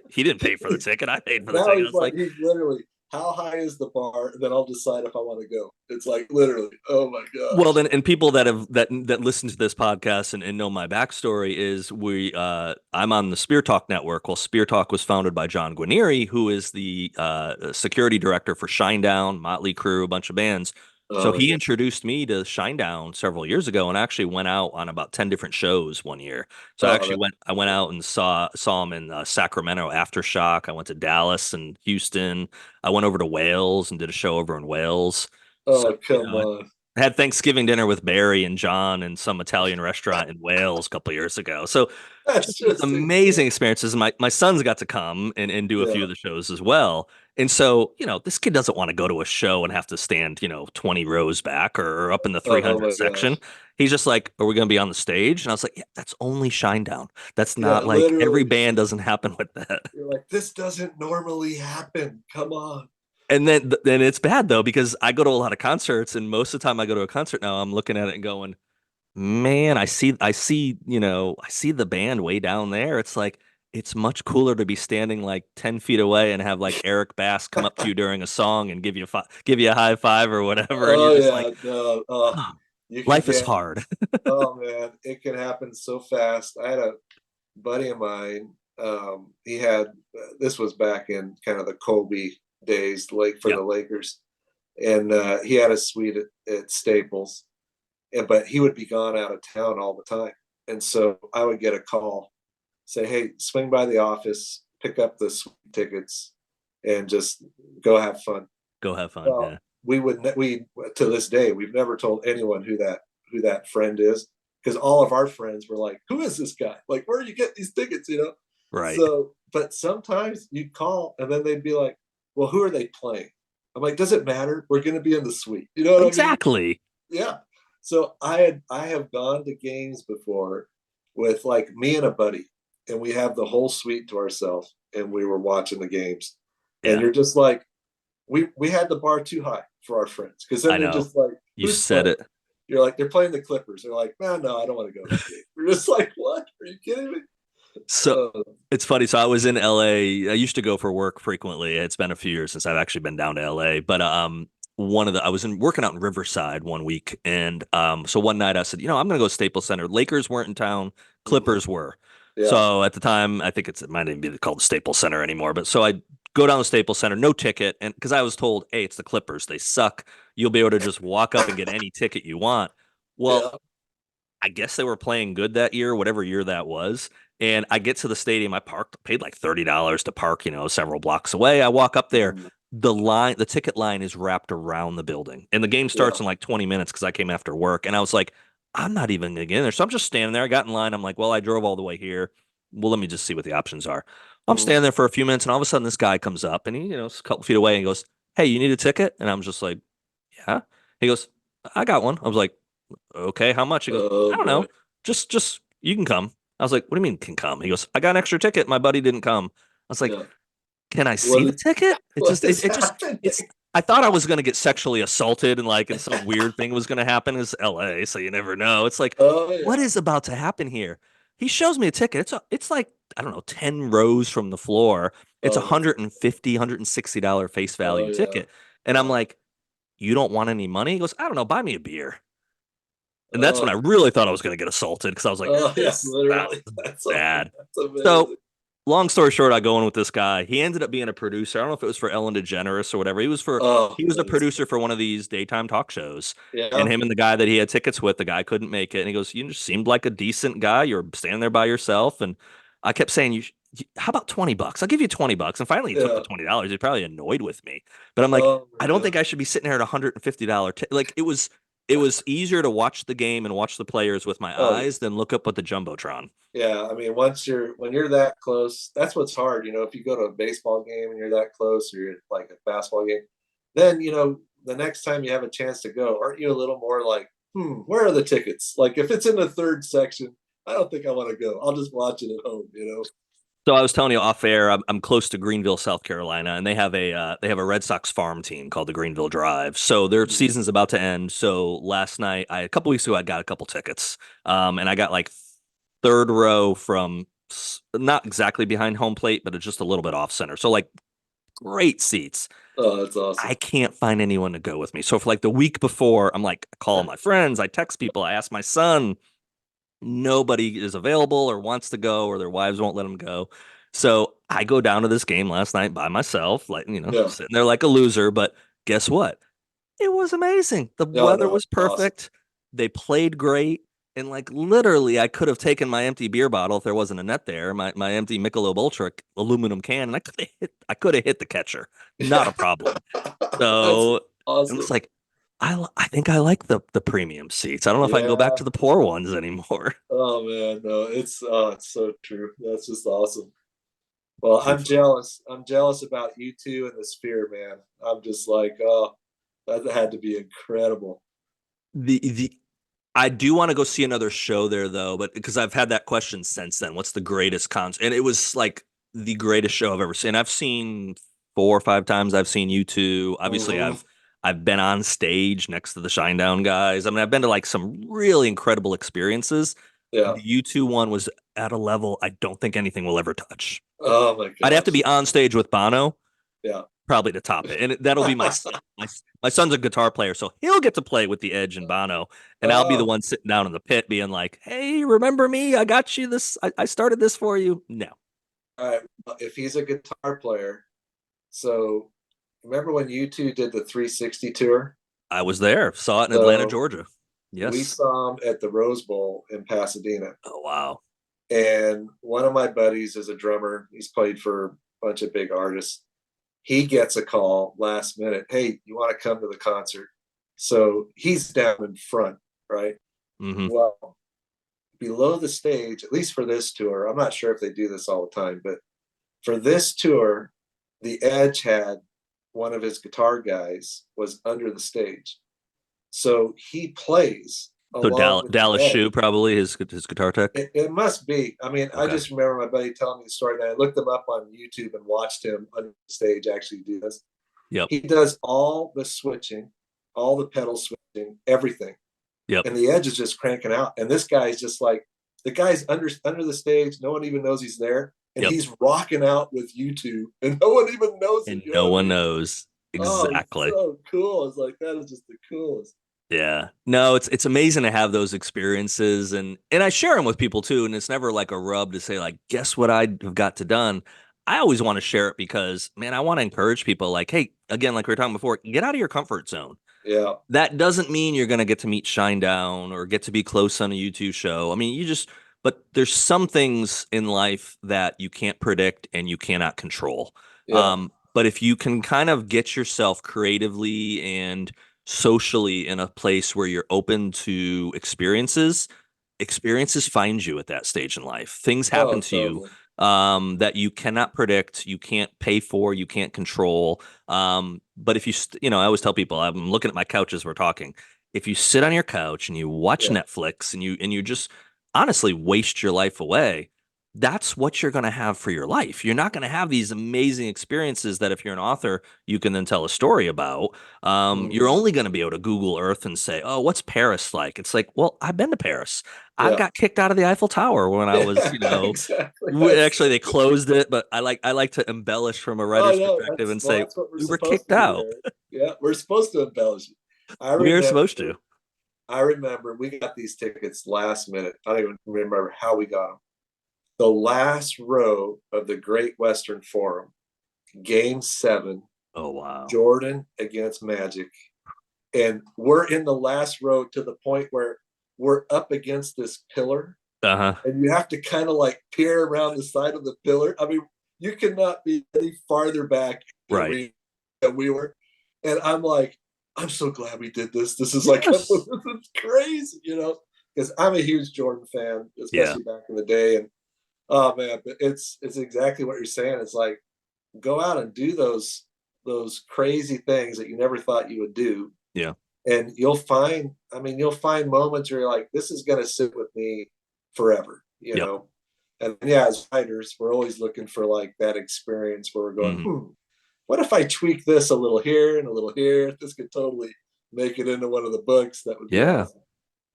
He didn't pay for the ticket. I paid for the Now ticket. I he's was like, like, he's literally, how high is the bar? And then I'll decide if I want to go. It's like literally, oh my well, gosh. then, and people that listen to this podcast and know my backstory is I'm on the Spear Talk network. Well, Spear Talk was founded by John Guarnieri, who is the security director for Shinedown, Motley Crue, a bunch of bands. So Oh he yeah. introduced me to Shinedown several years ago, and actually went out on about 10 different shows one year. So Oh, that's I went cool. out and saw him in Sacramento, Aftershock. I went to Dallas and Houston. I went over to Wales and did a show over in Wales. So, Oh, come on. I had Thanksgiving dinner with Barry and John in some Italian restaurant in Wales a couple years ago. So That's just these just amazing insane. experiences. And my son's got to come and do a few Yeah. of the shows as well. And so, this kid doesn't want to go to a show and have to stand, 20 rows back or up in the Oh 300 my section. gosh. He's just like, "Are we going to be on the stage?" And I was like, "Yeah, that's only Shinedown. That's Yeah, not like every literally. band doesn't happen with that." You're like, this doesn't normally happen. Come on. And then it's bad though, because I go to a lot of concerts, and most of the time I go to a concert now, I'm looking at it and going, "Man, I see the band way down there." It's like it's much cooler to be standing like 10 feet away and have like Eric Bass come up to you during a song and give you a high five or whatever, and you're Oh just yeah, like, no. "Oh, You can life is get, hard." oh man, it can happen so fast. I had a buddy of mine. He had this was back in kind of the Kobe days, like for Yeah. the Lakers. and he had a suite at Staples, and but he would be gone out of town all the time, and so I would get a call, say, "Hey, swing by the office, pick up the suite tickets, and just go have fun." Go have fun. Yeah. Well, we to this day we've never told anyone who that friend is, because all of our friends were like, "Who is this guy? Like, where do you get these tickets?" You know. Right. So, but sometimes you'd call and then they'd be like, "Well, who are they playing?" I'm like, "Does it matter? We're going to be in the suite." You know what I mean? Exactly. Yeah. So I have gone to games before with like me and a buddy, and we have the whole suite to ourselves, and we were watching the games, and Yeah. you're just like, we had the bar too high for our friends, because then I they're know. just like, You "Who's said playing?" it. You're like, "They're playing the Clippers." They're like, "Man, no, I don't want to go to that game." We're just like, "What? Are you kidding me?" So it's funny. So I was in LA. I used to go for work frequently. It's been a few years since I've actually been down to LA. But one of the I was in working out in Riverside one week, and so one night I said, I'm gonna go to Staples Center. Lakers weren't in town, Mhm. Clippers were. Yeah. So at the time, I think it might even be called the Staples Center anymore. But so I go down to Staples Center, no ticket, and because I was told, hey, it's the Clippers, they suck. You'll be able to just walk up and get any ticket you want. Well, Yeah. I guess they were playing good that year, whatever year that was. And I get to the stadium. I parked, paid like $30 to park, several blocks away. I walk up there. Mhm. The ticket line is wrapped around the building. And the game starts Yeah. in like 20 minutes because I came after work. And I was like, I'm not even going to get in there. So I'm just standing there. I got in line. I'm like, well, I drove all the way here. Well, let me just see what the options are. I'm Mhm. standing there for a few minutes. And all of a sudden, this guy comes up and he's a couple feet away and goes, hey, you need a ticket? And I'm just like, yeah. He goes, I got one. I was like, okay, how much? He goes, Oh I don't boy. know. Just you can come. I was like, what do you mean can come? He goes, I got an extra ticket. My buddy didn't come. I was like, Yeah. can I What see the is ticket? It what just is it's happening? I thought I was gonna get sexually assaulted and some weird thing was gonna happen. It's LA, so you never know. It's like, Oh what yeah. is about to happen here? He shows me a ticket. It's like, I don't know, 10 rows from the floor. It's a Oh my. $150 face Oh value yeah. ticket. And I'm Yeah. like, you don't want any money? He goes, I don't know, buy me a beer. And that's when I Oh. really thought I was going to get assaulted because I was like, Oh yeah. this sounds Literally. That's bad. that's So, amazing. long story short, I go in with this guy. He ended up being a producer. I don't know if it was for Ellen DeGeneres or whatever. Oh, He was a that is producer for one of these daytime talk shows. And yeah. him and the guy that he had tickets with, the guy couldn't make it. And he goes, you just seemed like a decent guy. You're standing there by yourself. And I kept saying, how about $20? I'll give you $20. And finally, he took the Yeah. $20. He's probably annoyed with me. But I'm like, Oh I my don't think god. I should be sitting here at $150. Like it was easier to watch the game and watch the players with my Oh yeah. eyes than look up at the jumbotron. Yeah, I mean, when you're that close, that's what's hard. If you go to a baseball game and you're that close, or you're at, like, a basketball game, then the next time you have a chance to go, aren't you a little more like, where are the tickets? Like, if it's in the third section, I don't think I want to go. I'll just watch it at home. So I was telling you off air, I'm close to Greenville, South Carolina, and they have a Red Sox farm team called the Greenville Drive. So their Mhm. season's about to end. So last night, a couple weeks ago, I got a couple tickets, and I got like third row from not exactly behind home plate, but it's just a little bit off center. So like great seats. Oh, that's I awesome. can't find anyone to go with me. So for like the week before, I'm like, I call my friends, I text people, I ask my son, nobody is available or wants to go or their wives won't let them go. So I go down to this game last night by myself, like, Yeah. sitting there like a loser. But guess what? It was amazing. The No, weather no, it's was awesome. perfect. They played great. And like literally, I could have taken my empty beer bottle if there wasn't a net there, my empty Michelob Ultra aluminum can, and I could have hit the catcher. Not Yeah. a problem. That's So I'm just awesome. like, I think I like the premium seats. I don't know if I can go back Yeah. to the poor ones anymore. Oh man, no, it's so true. That's just awesome. Well, Too I'm funny. jealous. I'm jealous about you two and the Sphere, man. I'm just like, oh, that had to be incredible. The I do want to go see another show there though, but because I've had that question since then. What's the greatest concert? And it was like the greatest show I've ever seen. I've seen 4 or 5 times. I've seen you two. Obviously, Hmm. I've been on stage next to the Shinedown guys. I mean, I've been to like some really incredible experiences. Yeah. The U2 one was at a level I don't think anything will ever touch. Oh my I'd have to gosh. be on stage with Bono Yeah. probably to top it. And that'll be my son. My son's a guitar player, so he'll get to play with the Edge and Bono, and I'll be the Oh, one sitting down in the pit being like, "Hey, remember me? I got you this. I started this for you." No, all right. Well, if he's a guitar player, so remember when you two did the 360 tour? I was there, saw it in Atlanta, So Georgia. we Yes. saw him at the Rose Bowl in Pasadena. Oh wow. And one of my buddies is a drummer. He's played for a bunch of big artists. He gets a call last minute. Hey, you want to come to the concert? So he's down in front, right? Hmm. Well, below the stage, at least for this tour, I'm not sure if they do this all the time, but for this tour, the Edge had one of his guitar guys was under the stage. So he plays So along with the Dallas Edge. Shoe, probably his guitar tech. It must be. I mean, I Okay. just remember my buddy telling me the story, and I looked him up on YouTube and watched him on stage actually do this. Yep. He does all the switching, all the pedal switching, everything, Yep. and the Edge is just cranking out. And this guy's just like the guy's under the stage. No one even knows he's there, and Yep. he's rocking out with YouTube, and no one even knows it. And You know no what I one mean? knows Oh, it's exactly. so cool. It's like that is just the coolest. Yeah. No, it's amazing to have those experiences, and I share them with people too, and it's never like a rub to say like, guess what I have got to done. I always want to share it because, man, I want to encourage people like, hey, again, like we were talking before, get out of your comfort zone. Yeah. That doesn't mean you're going to get to meet Shinedown or get to be close on a YouTube show. I mean, but there's some things in life that you can't predict and you cannot control. Yeah. But if you can kind of get yourself creatively and socially in a place where you're open to experiences find you at that stage in life. Things Oh, happen to you totally. that you cannot predict, you can't pay for, you can't control. But if I always tell people, I'm looking at my couch as we're talking. If you sit on your couch and you watch Yeah. Netflix and you just honestly waste your life away, that's what you're going to have for your life. You're not going to have these amazing experiences that if you're an author, you can then tell a story about. You're Mm-hmm. only going to be able to Google Earth and say, "Oh, what's Paris like?" It's like, well, I've been to Paris. I Yeah. got kicked out of the Eiffel Tower when I was, Yeah, exactly. actually they closed it, but I like to embellish from a Oh writer's no, perspective and say that's what we're we were supposed kicked to do, out. Eric. Yeah, we're supposed to embellish it. I We are supposed to. remember, I remember we got these tickets last minute. I don't even remember how we got them. The last row of the Great Western Forum, Game 7, Oh wow. Jordan against Magic, and we're in the last row to the point where we're up against this pillar Uh-huh. and you have to kind of like peer around the side of the pillar. I mean, you cannot be any farther back in the Right. arena than we were. And I'm like, I'm so glad we did this. This is like, this Yes. is crazy, because I'm a huge Jordan fan, Yeah. especially back in the day. And oh man, it's exactly what you're saying. It's like go out and do those crazy things that you never thought you would do, Yeah. and you'll find moments where you're like, this is going to sit with me forever, Yep. and yeah, as writers we're always looking for like that experience where we're going, Hmm. what if I tweak this a little here and a little here, this could totally make it into one of the books. That would be Yeah. awesome.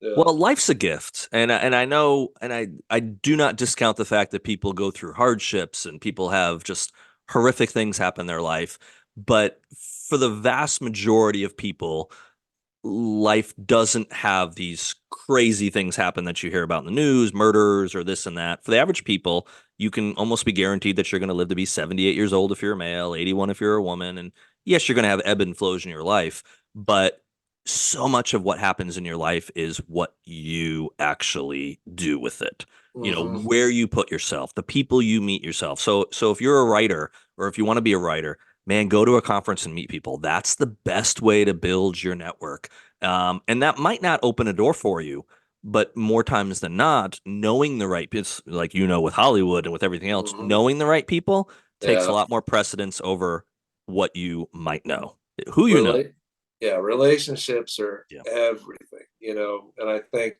Yeah. Well, life's a gift, and I know, and I do not discount the fact that people go through hardships and people have just horrific things happen in their life. But for the vast majority of people, life doesn't have these crazy things happen that you hear about in the news, murders or this and that. For the average people, you can almost be guaranteed that you're going to live to be 78 years old if you're a male, 81 if you're a woman. And yes, you're going to have ebb and flows in your life, but so much of what happens in your life is what you actually do with it. Mm-hmm. Where you put yourself, the people you meet yourself. So if you're a writer or if you want to be a writer, man, go to a conference and meet people. That's the best way to build your network. And that might not open a door for you, but more times than not, knowing the right people, like with Hollywood and with everything else, Mm-hmm. knowing the right people takes a Yeah. lot more precedence over what you might know. Who you know. Relate. Yeah, relationships are Yeah. everything, and I think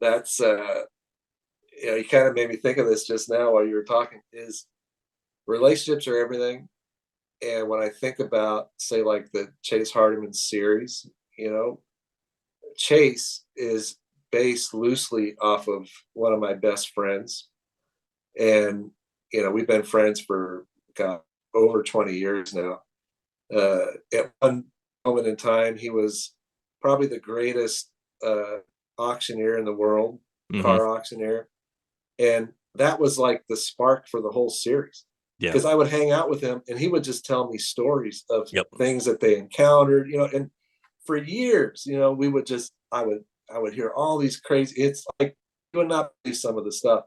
that's you kind of made me think of this just now while you were talking, is relationships are everything. And when I think about, say, like the Chase Hardiman series, you know, Chase is based loosely off of one of my best friends. And, we've been friends for, God, over 20 years now. At one moment in time, he was probably the greatest auctioneer in the world, Hmm. car auctioneer. And that was like the spark for the whole series. Yeah. because I would hang out with him and he would just tell me stories of Yep. things that they encountered, and for years, we would just I would hear all these crazy, it's like you would not believe some of the stuff.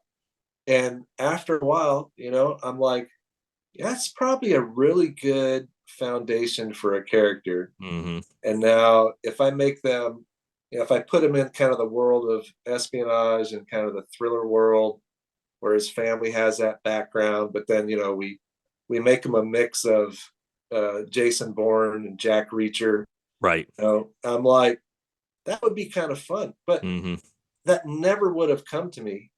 And after a while, I'm like, yeah, that's probably a really good foundation for a character. Hmm. And now if I make them, if I put them in kind of the world of espionage and kind of the thriller world where his family has that background, but then we make them a mix of Jason Bourne and Jack Reacher. Right. I'm like, that would be kind of fun, but Hmm. that never would have come to me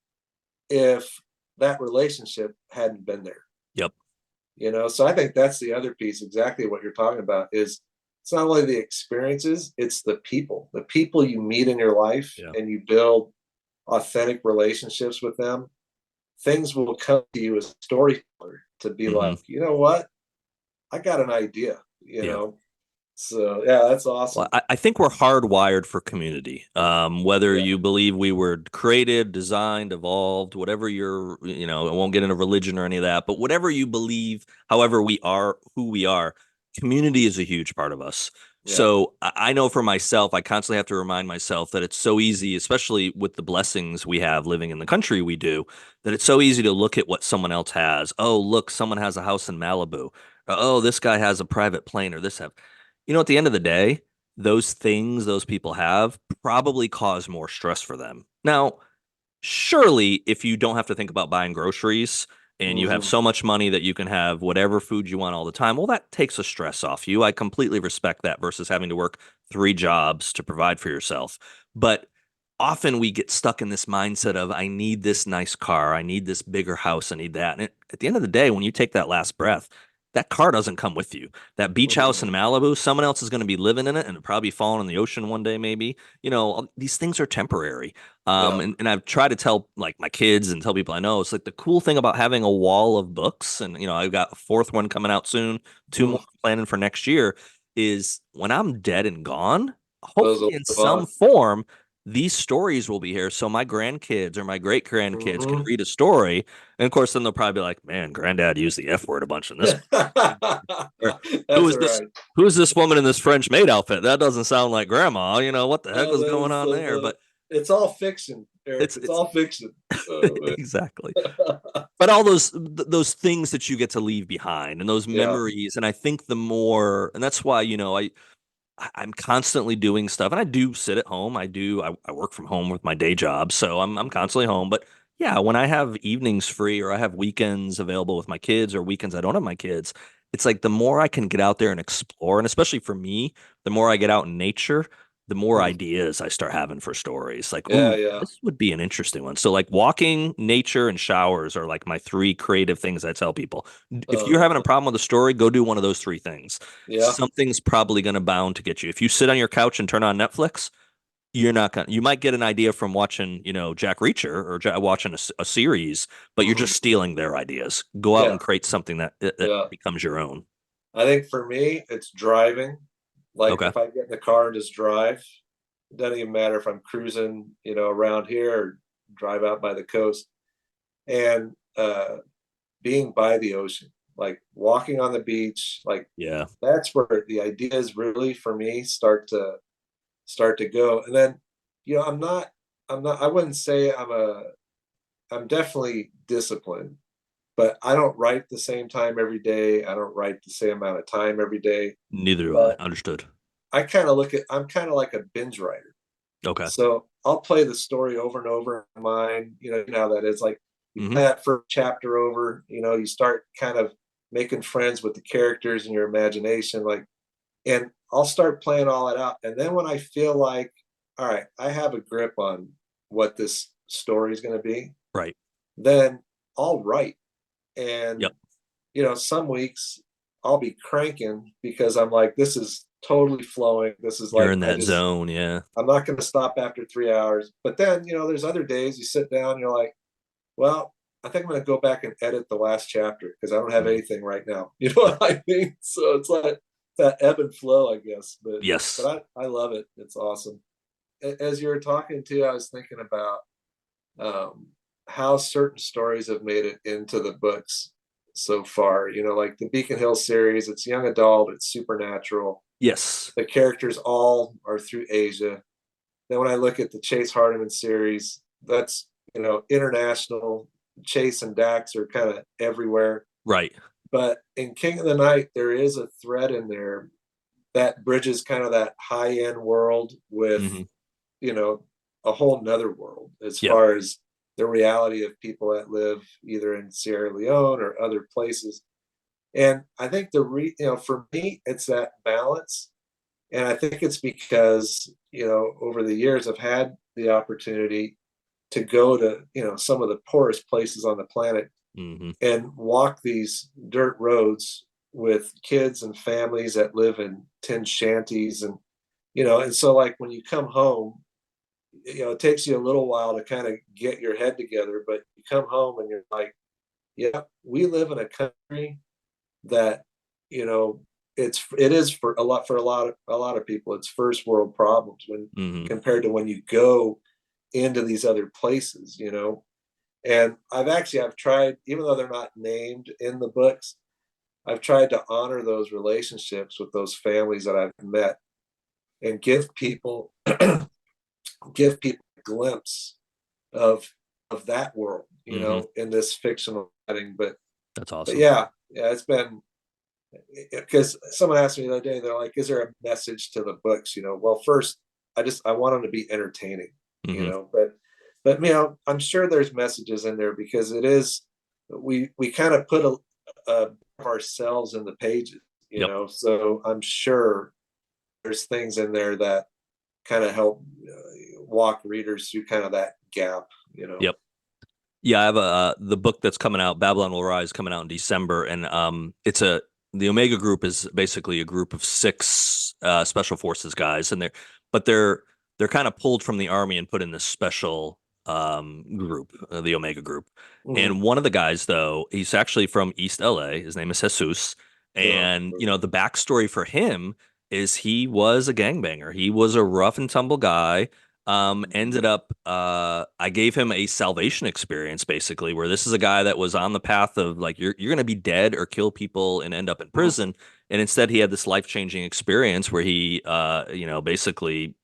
if that relationship hadn't been there. Yep. So I think that's the other piece, exactly what you're talking about, is it's not only the experiences, it's the people you meet in your life, Yeah. and you build authentic relationships with them. Things will come to you as a storyteller to be Hmm. like, you know what, I got an idea, Yeah. so yeah, that's Well, awesome. I think we're hardwired for community. Whether Yeah. you believe we were created, designed, evolved, whatever I won't get into religion or any of that, but whatever you believe, however we are who we are, community is a huge part of us. Yeah. So I know for myself, I constantly have to remind myself that it's so easy, especially with the blessings we have living in the country we do, that it's so easy to look at what someone else has. Oh, look, someone has a house in Malibu. Oh, this guy has a private plane or this have. At the end of the day, those things those people have probably cause more stress for them. Now, surely if you don't have to think about buying groceries and you have Hmm. so much money that you can have whatever food you want all the time, well, that takes a stress off you. I completely respect that versus having to work three jobs to provide for yourself. But often we get stuck in this mindset of, I need this nice car, I need this bigger house, I need that. And at the end of the day, when you take that last breath, that car doesn't come with you. That beach house in Hmm. Malibu, someone else is going to be living in it and it'll probably fall in the ocean one day, maybe. These things are temporary. Yeah. And I've tried to tell like my kids and tell people I know, it's like the cool thing about having a wall of books, and I've got a fourth one coming out soon, two more Mm. planning for next year, is when I'm dead and gone, Those hopefully will in live some on. form, these stories will be here. So my grandkids or my great grandkids can Hmm. read a story. And of course, then they'll probably be like, man, granddad used the F word a bunch in this. Or who That's is all this? right. Who is this woman in this French maid outfit? That doesn't sound like grandma. What the heck Oh, was going on there? the But it's all fiction, Eric. it's It's it's all fiction. Oh, exactly. But all those things that you get to leave behind and those yeah. memories, and I think the more, and that's why I'm constantly doing stuff, and I do sit at home. I work from home with my day job, so I'm constantly home. But yeah, when I have evenings free or I have weekends available with my kids or weekends I don't have my kids, it's like the more I can get out there and explore, and especially for me, the more I get out in nature, the more Mm. ideas I start having for stories. Like, Yeah, ooh, yeah. this would be an interesting one. So like walking, nature, and showers are like my three creative things I tell people. If you're having a Uh, problem with a story, go do one of those three things. yeah. Something's probably going to bound to get you. If you sit on your couch and turn on Netflix, you're not going to, you might get an idea from watching, Jack Reacher or watching a series, but you're Mhm. just stealing their ideas. Go out Yeah, and create something that yeah. becomes your own. I think for me, it's driving. Like Okay. if I get in the car and just drive, it doesn't even matter if I'm cruising, around here or drive out by the coast. And being by the ocean, like walking on the beach, like Yeah. that's where the ideas really for me start to go. And then, I'm not, I wouldn't say I'm definitely disciplined, but I don't write the same time every day. I don't write the same amount of time every day. Neither do I. But Understood. I'm kind of like a binge writer. Okay. So I'll play the story over and over in mind. How that is. Like you Hmm. play that first chapter over, you start kind of making friends with the characters in your imagination. Like, and I'll start playing all that out. And then when I feel like, all right, I have a grip on what this story is going to be, Right. then I'll write. And Yep. some weeks I'll be cranking because I'm like, this is totally flowing. This is You're like, in that zone. Yeah. I'm not going to stop after 3 hours. But then, there's other days you sit down, you're like, well, I think I'm going to go back and edit the last chapter because I don't have Mm. anything right now. You know what I mean? So it's like that ebb and flow, I guess. But Yes. I love it. It's awesome. As you were talking to, I was thinking about um, how certain stories have made it into the books. so far. You know, like the Beacon Hill series, it's young adult, it's supernatural. Yes. The characters all are through Asia. Then when I look at the Chase Hardiman series, that's, you know, international. Chase and Dax are kind of everywhere. Right. But in King of the Night, there is a thread in there that bridges kind of that high end world with, Hmm. you know, a whole nother world as Yep. far as the reality of people that live either in Sierra Leone or other places. And I think you know, for me, it's that balance. And I think it's because, you know, over the years, I've had the opportunity to go to, you know, some of the poorest places on the planet Hmm. and walk these dirt roads with kids and families that live in tin shanties. And, you know, and so like when you come home, you know, it takes you a little while to kind of get your head together, but you come home and you're like, yeah, we live in a country that, you know, it is for a lot of people, it's first world problems when Hmm. compared to when you go into these other places, you know. And I've tried, even though they're not named in the books, I've tried to honor those relationships with those families that I've met and give people a glimpse of that world, you Hmm. know, in this fictional setting. That's But awesome. yeah, yeah, it's been, because someone asked me the other day, they're like, is there a message to the books? You know, well, first, I want them to be entertaining, you Hmm. know, but you know, I'm sure there's messages in there because it is, we kind of put a ourselves in the pages, you Yep. know, so I'm sure there's things in there that kind of help walk readers through kind of that gap, you know. Yep. Yeah, I have the book that's coming out, Babylon Will Rise, coming out in December, and it's a the Omega Group is basically a group of six special forces guys, and they're kind of pulled from the army and put in this special group, the Omega Group. Mm-hmm. And one of the guys, though, he's actually from East LA. His name is Jesus, Yeah. and the backstory for him is he was a gangbanger. He was a rough and tumble guy. Ended up I gave him a salvation experience basically, where this is a guy that was on the path of like you're gonna be dead or kill people and end up in Mm-hmm. prison. And instead he had this life-changing experience where he basically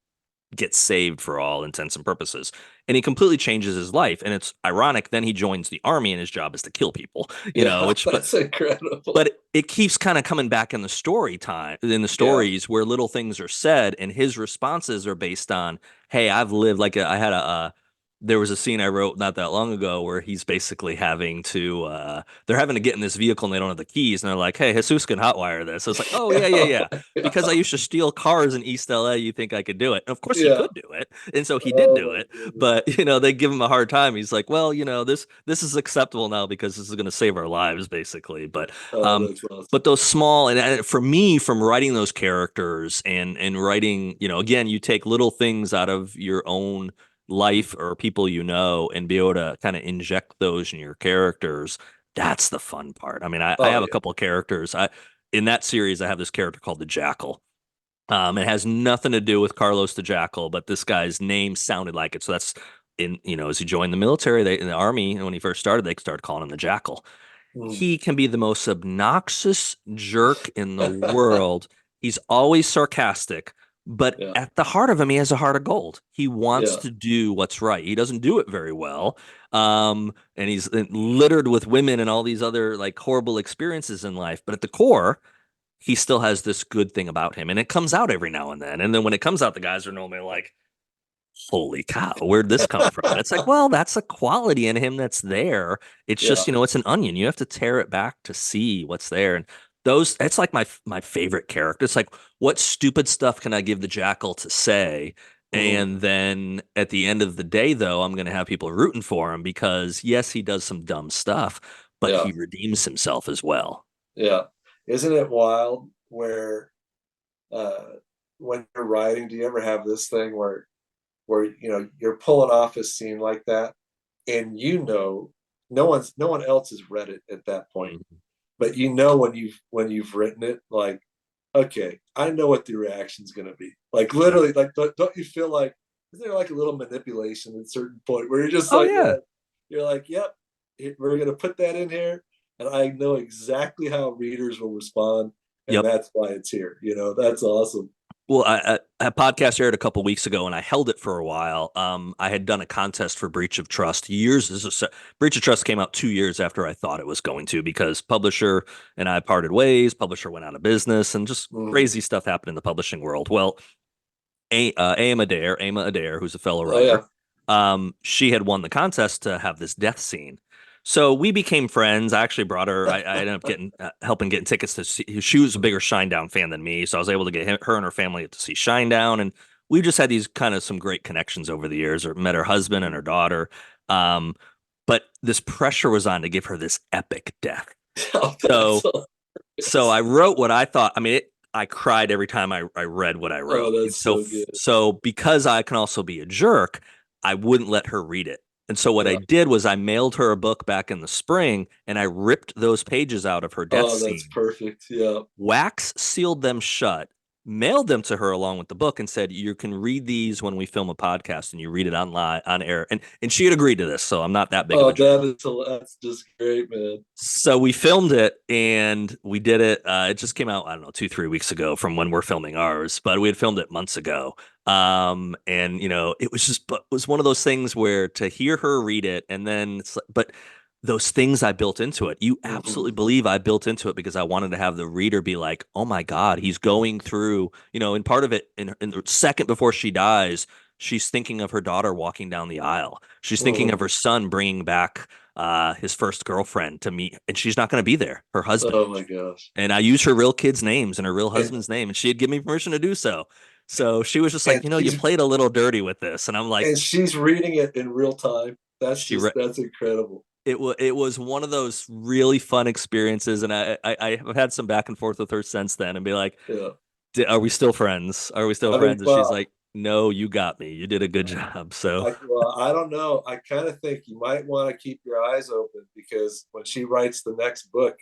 gets saved for all intents and purposes. And he completely changes his life. And it's ironic, then he joins the army and his job is to kill people, Yeah, which that's incredible. but it keeps kind of coming back in the story time, in the Yeah. stories where little things are said and his responses are based on, hey, I've lived like I had there was a scene I wrote not that long ago where he's basically having to they're having to get in this vehicle and they don't have the keys and they're like, hey, Jesus can hotwire this. So it's like, oh yeah, yeah, yeah. Yeah. Because I used to steal cars in East LA, you think I could do it? And of course he Yeah. could do it. And so he did Oh do my it. goodness. But they give him a hard time. He's like, well, this is acceptable now because this is going to save our lives, basically. Oh, Um, that's but awesome. those small and for me, from writing those characters and writing, again, you take little things out of your own life or people and be able to kind of inject those in your characters. That's the fun part. I mean, I Oh have a yeah. couple of characters. I In that series, I have this character called the Jackal. It has nothing to do with Carlos the Jackal, but this guy's name sounded like it. So that's as he joined the military, in the army, and when he first started, they started calling him the Jackal. Mm. He can be the most obnoxious jerk in the world. He's always sarcastic, but Yeah. at the heart of him, he has a heart of gold. He wants Yeah. to do what's right. He doesn't do it very well. And he's littered with women and all these other like horrible experiences in life. But at the core, he still has this good thing about him. And it comes out every now and then. And then when it comes out, the guys are normally like, holy cow, where'd this come from? And it's like, well, that's a quality in him that's there. It's just, Yeah. it's an onion. You have to tear it back to see what's there. And it's like my favorite character. It's like, what stupid stuff can I give the Jackal to say? Mhm. And then at the end of the day, though, I'm going to have people rooting for him because, yes, he does some dumb stuff, but Yeah. he redeems himself as well. Yeah. Isn't it wild where uh when you're writing, do you ever have this thing where you know you're pulling off a scene like that and you know no one else has read it at that point, Mhm. but you know when you've written it, like, okay, I know what the reaction's going to be. Like Yeah. literally, like don't you feel like, isn't there like a little manipulation at a certain point where you're just Oh, like yeah. you're like, yep, we're going to put that in here, and I know exactly how readers will respond, and Yep. that's why it's here. That's awesome. Well, a podcast aired a couple weeks ago, and I held it for a while. I had done a contest for Breach of Trust years. Breach of Trust came out 2 years after I thought it was going to, because publisher and I parted ways. Publisher went out of business, and just Mhm. crazy stuff happened in the publishing world. Well, Ama Adair, who's a fellow Oh writer, yeah. she had won the contest to have this death scene. So we became friends. I actually brought her. I ended up getting helping getting tickets to see. She was a bigger Shinedown fan than me, so I was able to get her and her family to see Shinedown, and we just had these kind of some great connections over the years. Or met her husband and her daughter. Um, but this pressure was on to give her this epic death. Oh, that's So so hilarious. I wrote what I thought. I mean, I cried every time I read what I Oh, wrote. And that's so, so good. so because I can also be a jerk, I wouldn't let her read it. And so what I Yeah. did was I mailed her a book back in the spring, and I ripped those pages out of her death Oh, that's scene, perfect. Yeah. wax sealed them shut, mailed them to her along with the book, and said, "You can read these when we film a podcast, and you read it online on air." And she had agreed to this, so I'm not that big of Oh, a jerk. that's just great, man. So we filmed it and we did it. It just came out, I don't know, 2, 3 weeks ago from when we're filming ours, but we had filmed it months ago. And it was just, but it was one of those things where to hear her read it, and then but those things I built into it, you absolutely Mhm. believe I built into it, because I wanted to have the reader be like, oh my God, he's going through, and part of it in the second before she dies, she's thinking of her daughter walking down the aisle. She's thinking of Mhm. her son bringing back his first girlfriend to meet, and she's not going to be there, her husband. Oh my gosh. And I used her real kids' names and her real And husband's name, and she had given me permission to do so. So she was just like, and you she's played a little dirty with this. And I'm like, and she's reading it in real time. she re- That's incredible. it was one of those really fun experiences, and I have had some back and forth with her since then, and be like, Yeah. Are we still friends? Are we still I mean, friends?" And she's well, like, "No, you got me. You did a good job." So I don't know. I kind of think you might want to keep your eyes open, because when she writes the next book,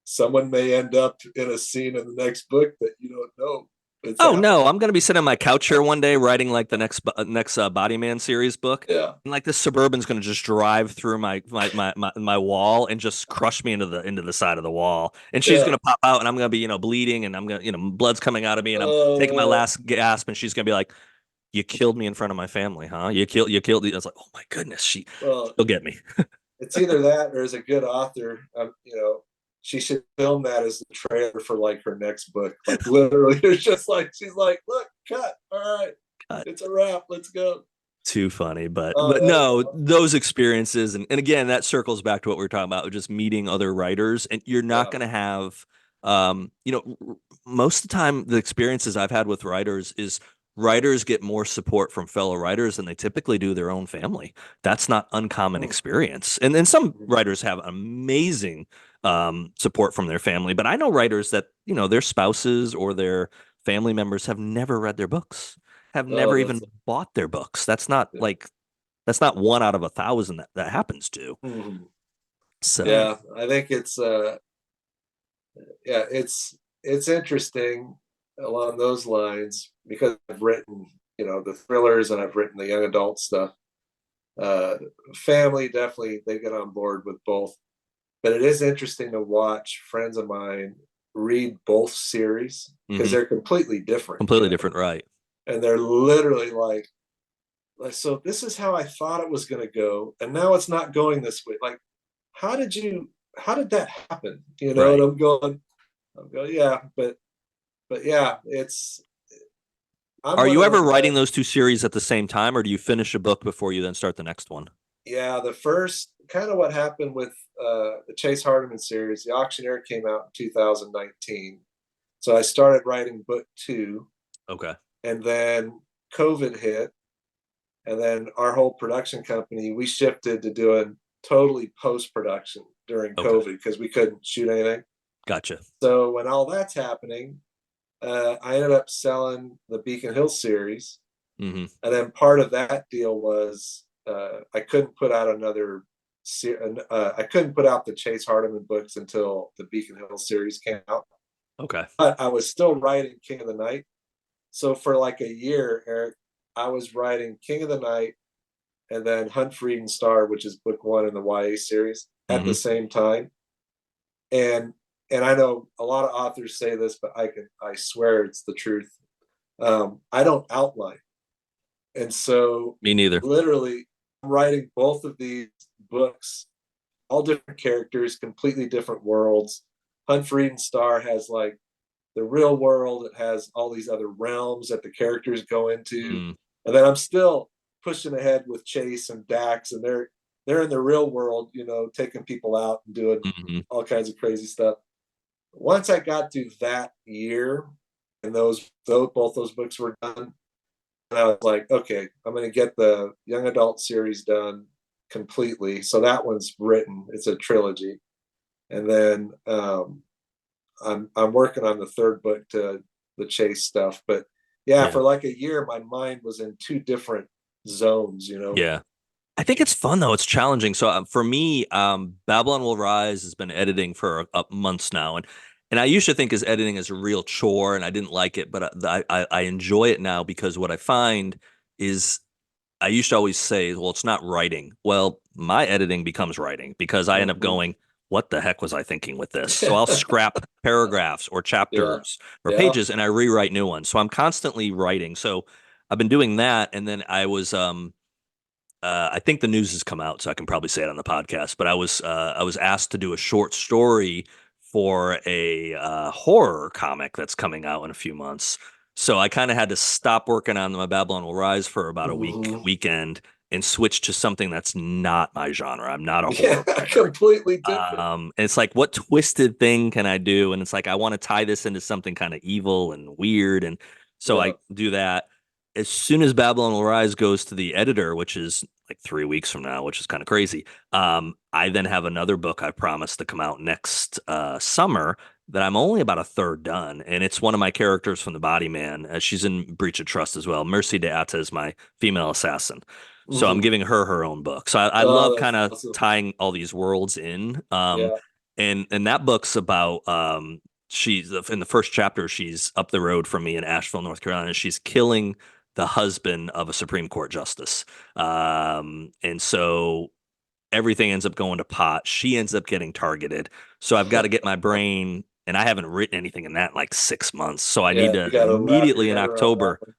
someone may end up in a scene in the next book that you don't know it's Oh happening. no, I'm gonna be sitting on my couch here one day writing like the next Body Man series book, Yeah. and like this Suburban's gonna just drive through my wall and just crush me into the side of the wall, and she's Yeah. gonna pop out, and I'm gonna be bleeding, and I'm gonna blood's coming out of me, and I'm taking my Oh last gasp, and she's gonna be like, "You killed me in front of my family, huh? You killed." I was like, "Oh my goodness, well, she'll get me." it's either that or as a good author, she should film that as the trailer for like her next book. Like literally, it's just like she's like, "Look, cut. All right, it's a wrap. Let's go." Too funny, but That's no, awesome. those experiences, and again, that circles back to what we were talking about, just meeting other writers, and you're not Yeah. going to have most of the time the experiences I've had with writers is writers get more support from fellow writers than they typically do their own family. That's not uncommon Mm. experience, and then some Mhm. writers have amazing support from their family, but I know writers that their spouses or their family members have never read their books, have Oh, never that's even bought their books. That's not one out of 1,000 that happens to. mhm. So, Yeah. I think yeah, it's interesting along those lines, because I've written, the thrillers, and I've written the young adult stuff. Uh, Family definitely, they get on board with both, but it is interesting to watch friends of mine read both series, because mhm, they're completely different, completely different, right? and they're literally like, so this is how I thought it was going to go, and now it's not going this way. Like, how did you? How did that happen? And Right. I'm going, yeah, but yeah, I'm Are one you of ever those writing guys. those two series at the same time, or do you finish a book before you then start the next one? Yeah, the first kind of what happened with the Chase Hardiman series, The Auctioneer came out in 2019. So I started writing book two, Okay. and then COVID hit, and then our whole production company, we shifted to doing totally post production during Okay. COVID because we couldn't shoot anything. Gotcha. So when all that's happening, I ended up selling the Beacon Hill series, Hmm. and then part of that deal was I couldn't put out I couldn't put out the Chase Hardiman books until the Beacon Hill series came out, Okay. but I was still writing King of the Night. So for like a year, Eric, I was writing King of the Night and then Hunt for Eden Star, which is book one in the YA series, at the Hmm. same time. And I know a lot of authors say this, but I swear it's the truth. I don't outline. And so Me neither. literally I'm writing both of these books, all different characters, completely different worlds. Hunt for Eden Star has like the real world. It has all these other realms that the characters go into. Mm, And then I'm still pushing ahead with Chase and Dax, and they're in the real world, taking people out and doing mhm. all kinds of crazy stuff. Once I got to that year and both those books were done, and I was like, okay, I'm going to get the young adult series done completely. So that one's written. It's a trilogy, and then I'm working on the third book to the Chase stuff. But yeah, Yeah. for like a year, my mind was in two different zones. Yeah. I think it's fun though. It's challenging. So for me, Babylon Will Rise has been editing for months now, and I used to think his editing is a real chore, and I didn't like it, but I enjoy it now because what I find is I used to always say, well, it's not writing. Well, my editing becomes writing because I end up Mm-hmm. going, what the heck was I thinking with this? So I'll scrap paragraphs or Yeah, chapters or yeah. pages and I rewrite new ones. So I'm constantly writing. So I've been doing that, and then I think the news has come out, so I can probably say it on the podcast. But I was asked to do a short story for a horror comic that's coming out in a few months. So I kind of had to stop working on my Babylon Will Rise for about a Mm-hmm. weekend and switch to something that's not my genre. I'm not a Yeah, horror writer. completely different. And it's like, what twisted thing can I do? And it's like, I want to tie this into something kind of evil and weird. And so Yeah, I do that. As soon as Babylon Will Rise goes to the editor, which is like 3 weeks from now, which is kind of crazy, I then have another book I promised to come out next summer that I'm only about a third done. And it's one of my characters from The Body Man. She's in Breach of Trust as well. Mercy Deata is my female assassin. So I'm mm-hmm. giving her her own book. So I love Oh, kind that's of awesome. tying all these worlds in. Yeah. And that book's about she's in the first chapter, she's up the road from me in Asheville, North Carolina. She's killing the husband of a Supreme Court justice. And so everything ends up going to pot. She ends up getting targeted. So I've got to get my brain, and I haven't written anything in that in like 6 months. So I need Yeah, to you got to wrap your immediately in head around that October one.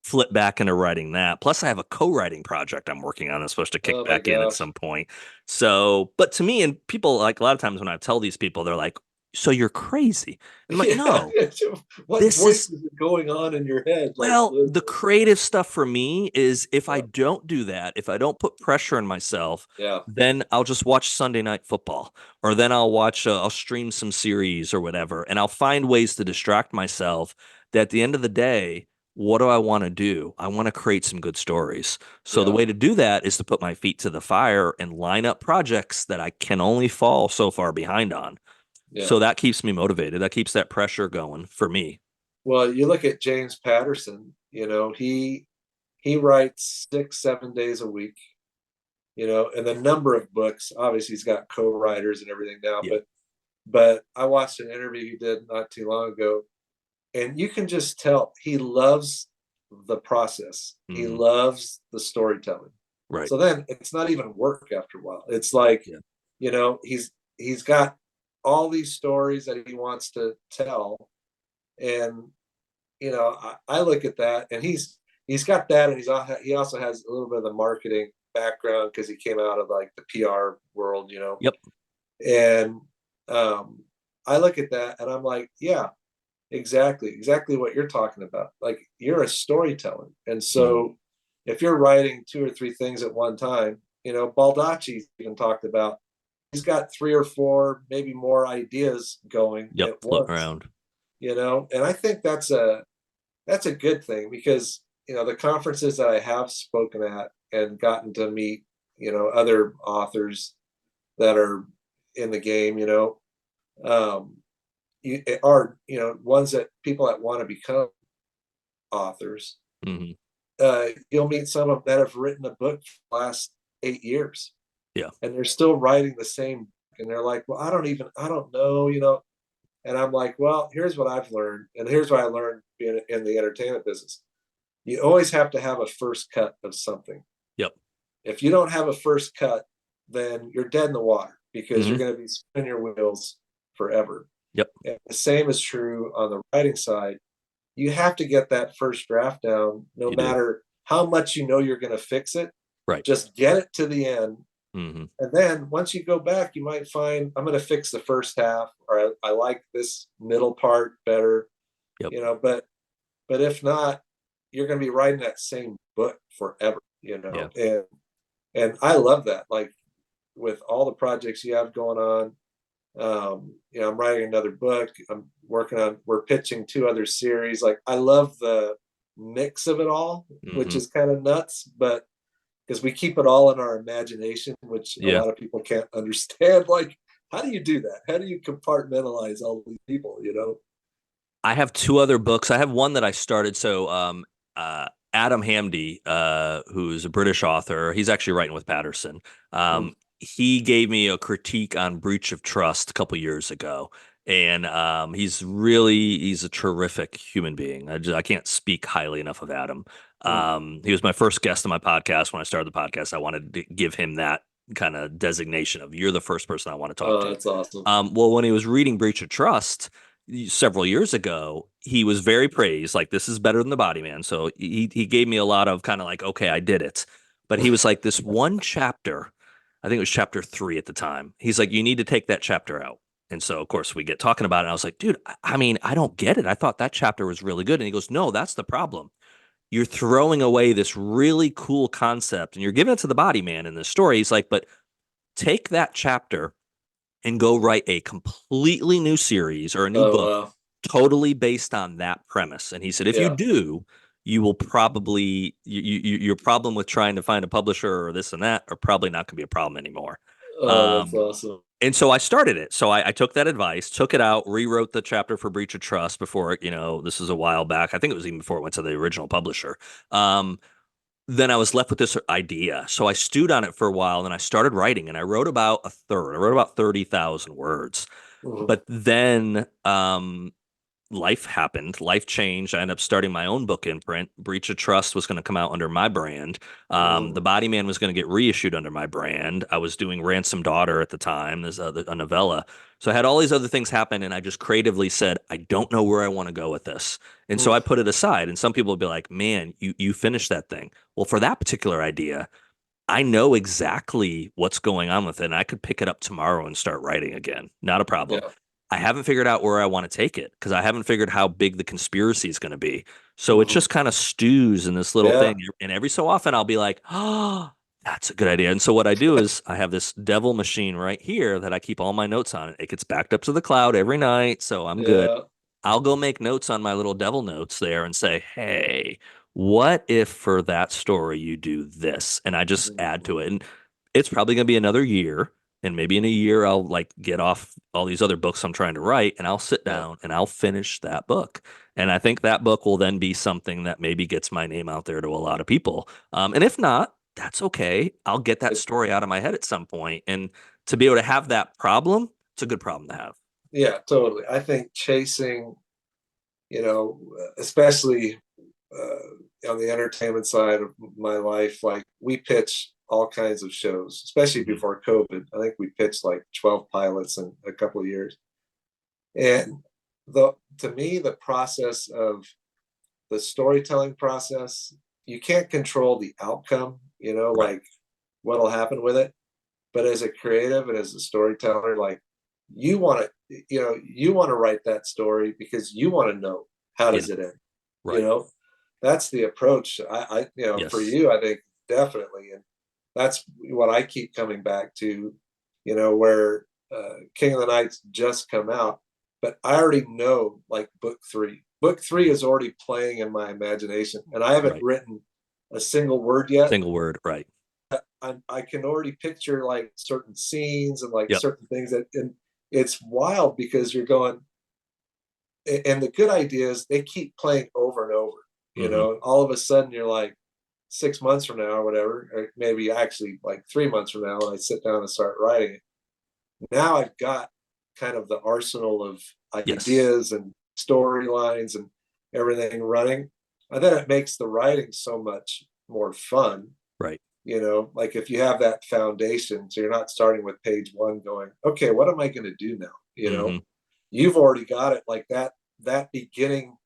flip back into writing that. Plus, I have a co-writing project I'm working on that's supposed to kick Oh my back in at gosh. some point. So, but to me, and people like a lot of times when I tell these people, they're like, "So you're crazy?" And I'm like, Yeah. "No, What this is voices are going on in your head? Like, well, the literally. creative stuff for me is if I Yeah. don't do that, if I don't put pressure on myself, Yeah. then I'll just watch Sunday Night Football, or then I'll stream some series or whatever, and I'll find ways to distract myself. That at the end of the day, what do I want to do? I want to create some good stories. So the Yeah. way to do that is to put my feet to the fire and line up projects that I can only fall so far behind on. Yeah. So that keeps me motivated. That keeps that pressure going for me. Well, you look at James Patterson, he writes 6, 7 days a week, and the number of books, obviously he's got co-writers and everything now, Yeah. but I watched an interview he did not too long ago, and you can just tell he loves the process. He Mhm. loves the storytelling. Right. So then it's not even work after a while. It's like, Yeah. he's got all these stories that he wants to tell, and I look at that, and he's got that, and he also has a little bit of the marketing background because he came out of like the PR world. Yep. And um, I look at that, and I'm like, yeah, exactly what you're talking about. Like, you're a storyteller, and Mhm. so if you're writing two or three things at one time, Baldacci's even talked about. He's got three or four, maybe more ideas going Yep. at Floating once. around. And I think that's a good thing because the conferences that I have spoken at and gotten to meet other authors that are in the game, um, are ones that people that want to become authors. Mhm. You'll meet some of them that have written a book for the last 8 years, Yeah. and they're still writing the same book, and they're like, well, I don't know. And I'm like, well, here's what I've learned, and here's what I learned being in the entertainment business. You always have to have a first cut of something. Yep. If you don't have a first cut, then you're dead in the water because you're Mhm. going to be spinning your wheels. forever. Yep. And the same is true on the writing side. You have to get that first draft down, no You do. matter how much you know you're going to fix it. Right. Just get it to the end. Hmm. And then once you go back, you might find I'm going to fix the first half, or I like this middle part better, Yep. but if not, you're going to be writing that same book forever, Yeah. and I love that. Like with all the projects you have going on, I'm writing another book. We're pitching 2 other series. Like I love the mix of it all, which Hmm. is kind of nuts, but because we keep it all in our imagination, which a Yeah. lot of people can't understand. Like, how do you do that? How do you compartmentalize all these people? I have 2 other books. I have one that I started. So, Adam Hamdy, who's a British author, he's actually writing with Patterson. Mm, He gave me a critique on breach of trust a couple years ago, and he's a terrific human being. I can't speak highly enough of Adam. mm. He was my first guest on my podcast when I started the podcast. I wanted to give him that kind of designation of you're the first person I want to talk Oh, to. that's awesome. Well, when he was reading Breach of Trust several years ago, he was very praised, like this is better than the Body Man. So he gave me a lot of kind of like, okay, I did it. But he was like, this one chapter, I think it was chapter 3 at the time. He's like, you need to take that chapter out. And so, of course, we get talking about it. And I was like, dude, I mean, I don't get it. I thought that chapter was really good. And he goes, no, that's the problem. You're throwing away this really cool concept and you're giving it to the Body Man in this story. He's like, but take that chapter and go write a completely new series or a new Oh, book wow. totally based on that premise. And he said, if you Yeah. do, you will probably your problem with trying to find a publisher or this and that are probably not going to be a problem anymore. Oh, that's Um, awesome. and so I started it. So I took that advice, took it out, rewrote the chapter for breach of trust before, this is a while back. I think it was even before it went to the original publisher. Then I was left with this idea. So I stewed on it for a while and I started writing and I wrote about a third. I wrote about 30,000 words. Mhm. But then life happened, life changed. I ended up starting my own book imprint. Breach of Trust was going to come out under my brand. The Mhm. Body Man was going to get reissued under my brand. I was doing Ransom Daughter at the time, there's a novella. So I had all these other things happen, and I just creatively said, I don't know where I want to go with this. And so Mm. I put it aside. And some people would be like, man, you finished that thing. Well, for that particular idea, I know exactly what's going on with it, and I could pick it up tomorrow and start writing again. Not a problem. Yeah. I haven't figured out where I want to take it because I haven't figured how big the conspiracy is going to be. So it Mhm. just kind of stews in this little Yeah. thing. And every so often I'll be like, oh, that's a good idea. And so what I do is I have this devil machine right here that I keep all my notes on. It gets backed up to the cloud every night. So I'm good. Yeah. I'll go make notes on my little devil notes there and say, hey, what if for that story you do this? And I just add to Mhm. it. And it's probably going to be another year. And maybe in a year, I'll like get off all these other books I'm trying to write and I'll sit Yeah. down and I'll finish that book. And I think that book will then be something that maybe gets my name out there to a lot of people. And if not, that's okay. I'll get that It, story out of my head at some point. And to be able to have that problem, it's a good problem to have. yeah, totally. I think chasing, especially on the entertainment side of my life, like we pitch all kinds of shows, especially Mhm. before COVID. I think we pitched like 12 pilots in a couple of years. And to me, the process of the storytelling process, you can't control the outcome, Right. like what'll happen with it. But as a creative and as a storyteller, like you want to write that story because you want to know how Yeah. does it end. You Right. know, that's the approach. For Yes. you, I think definitely, and that's what I keep coming back to. Where King of the Night's just come out, but I already know like book three. Book three Mhm. is already playing in my imagination, and I haven't Right. written a single word yet. Single word. Right. I can already picture like certain scenes and like Yep. certain things and it's wild because you're going and the good ideas they keep playing over and over, Hmm. all of a sudden you're like 6 months from now or whatever, or maybe actually like 3 months from now when I sit down and start writing it. Now I've got kind of the arsenal of Yes. ideas and storylines and everything running. And then it makes the writing so much more fun, Right. like if you have that foundation, so you're not starting with page one going, okay, what am I going to do now? you know. Hmm. You've already got it, like that beginning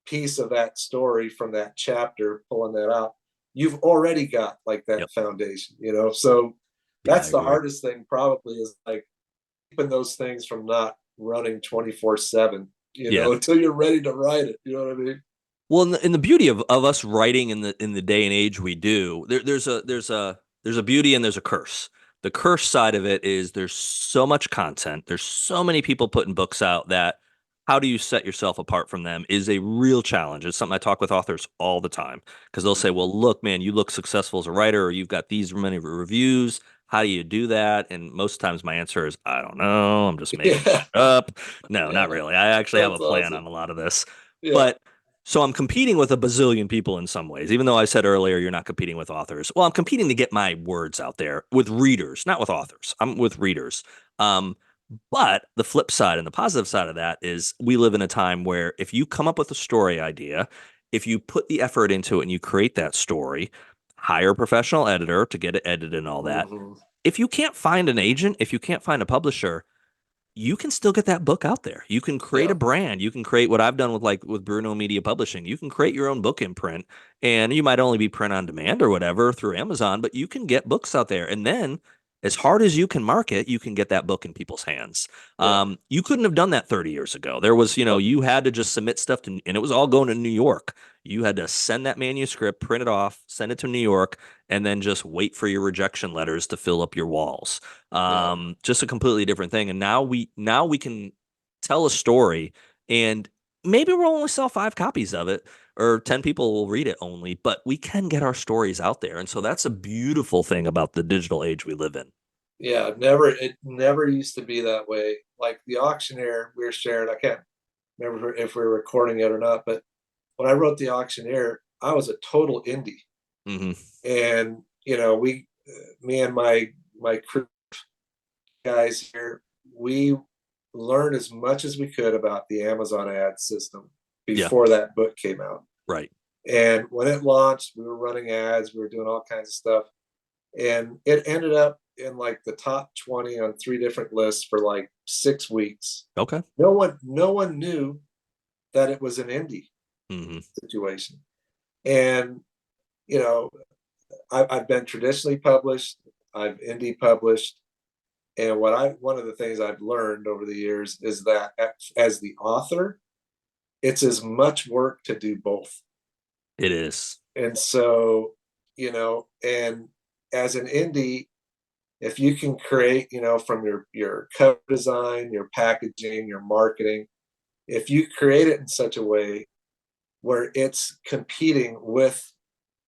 piece of that story from that chapter, pulling that out, you've already got like that Yep. foundation, you know. So Yeah, I that's the agree. hardest thing probably, is like keeping those things from not running 24/7, you Yeah. know, until you're ready to write it. You know what I mean? Well, in the beauty of us writing in the day and age we do, there's a beauty and there's a curse. The curse side of it is there's so much content. There's so many people putting books out that how do you set yourself apart from them is a real challenge. It's something I talk with authors all the time because they'll say, Mhm. "Well, look, man, you look successful as a writer, or you've got these many reviews. How do you do that?" And most times my answer is, "I don't know. I'm just making Yeah, shit up." No, not yeah, really. I actually have a that's plan awesome. on a lot of this. Yeah, But so I'm competing with a bazillion people in some ways, even though I said earlier you're not competing with authors. Well, I'm competing to get my words out there with readers, not with authors. I'm with readers. Um, but the flip side and the positive side of that is we live in a time where if you come up with a story idea, if you put the effort into it and you create that story, hire a professional editor to get it edited and all that. hmm, If you can't find an agent, if you can't find a publisher, you can still get that book out there. You can create yeah, a brand. You can create what I've done with like with Bruno Media Publishing. You can create your own book imprint, and you might only be print on demand or whatever through Amazon, but you can get books out there. And then, as hard as you can market, you can get that book in people's hands. yeah. You couldn't have done that 30 years ago. There was, Oh, you had to just submit stuff to, and it was all going to New York. You had to send that manuscript, print it off, send it to New York, and then just wait for your rejection letters to fill up your walls. yeah, Just a completely different thing. And now we can tell a story, and maybe we'll only sell 5 copies of it, or 10 people will read it only, but we can get our stories out there. And so that's a beautiful thing about the digital age we live in. yeah. It never used to be that way. Like the auctioneer we were sharing, I can't remember if we were recording it or not, but when I wrote the auctioneer, I was a total indie. Hmm. And you know, me and my crew guys here, we learned as much as we could about the Amazon ad system Yeah, before that book came out. right. And when it launched, we were running ads, we were doing all kinds of stuff, and it ended up in like the top 20 on 3 different lists for like 6 weeks. Okay. No one knew that it was an indie Hmm. situation. And you know, I've been traditionally published, I've indie published, and one of the things I've learned over the years is that as the author, it's as much work to do both. It is. And so, and as an indie, if you can create, from your cover design, your packaging, your marketing, if you create it in such a way where it's competing with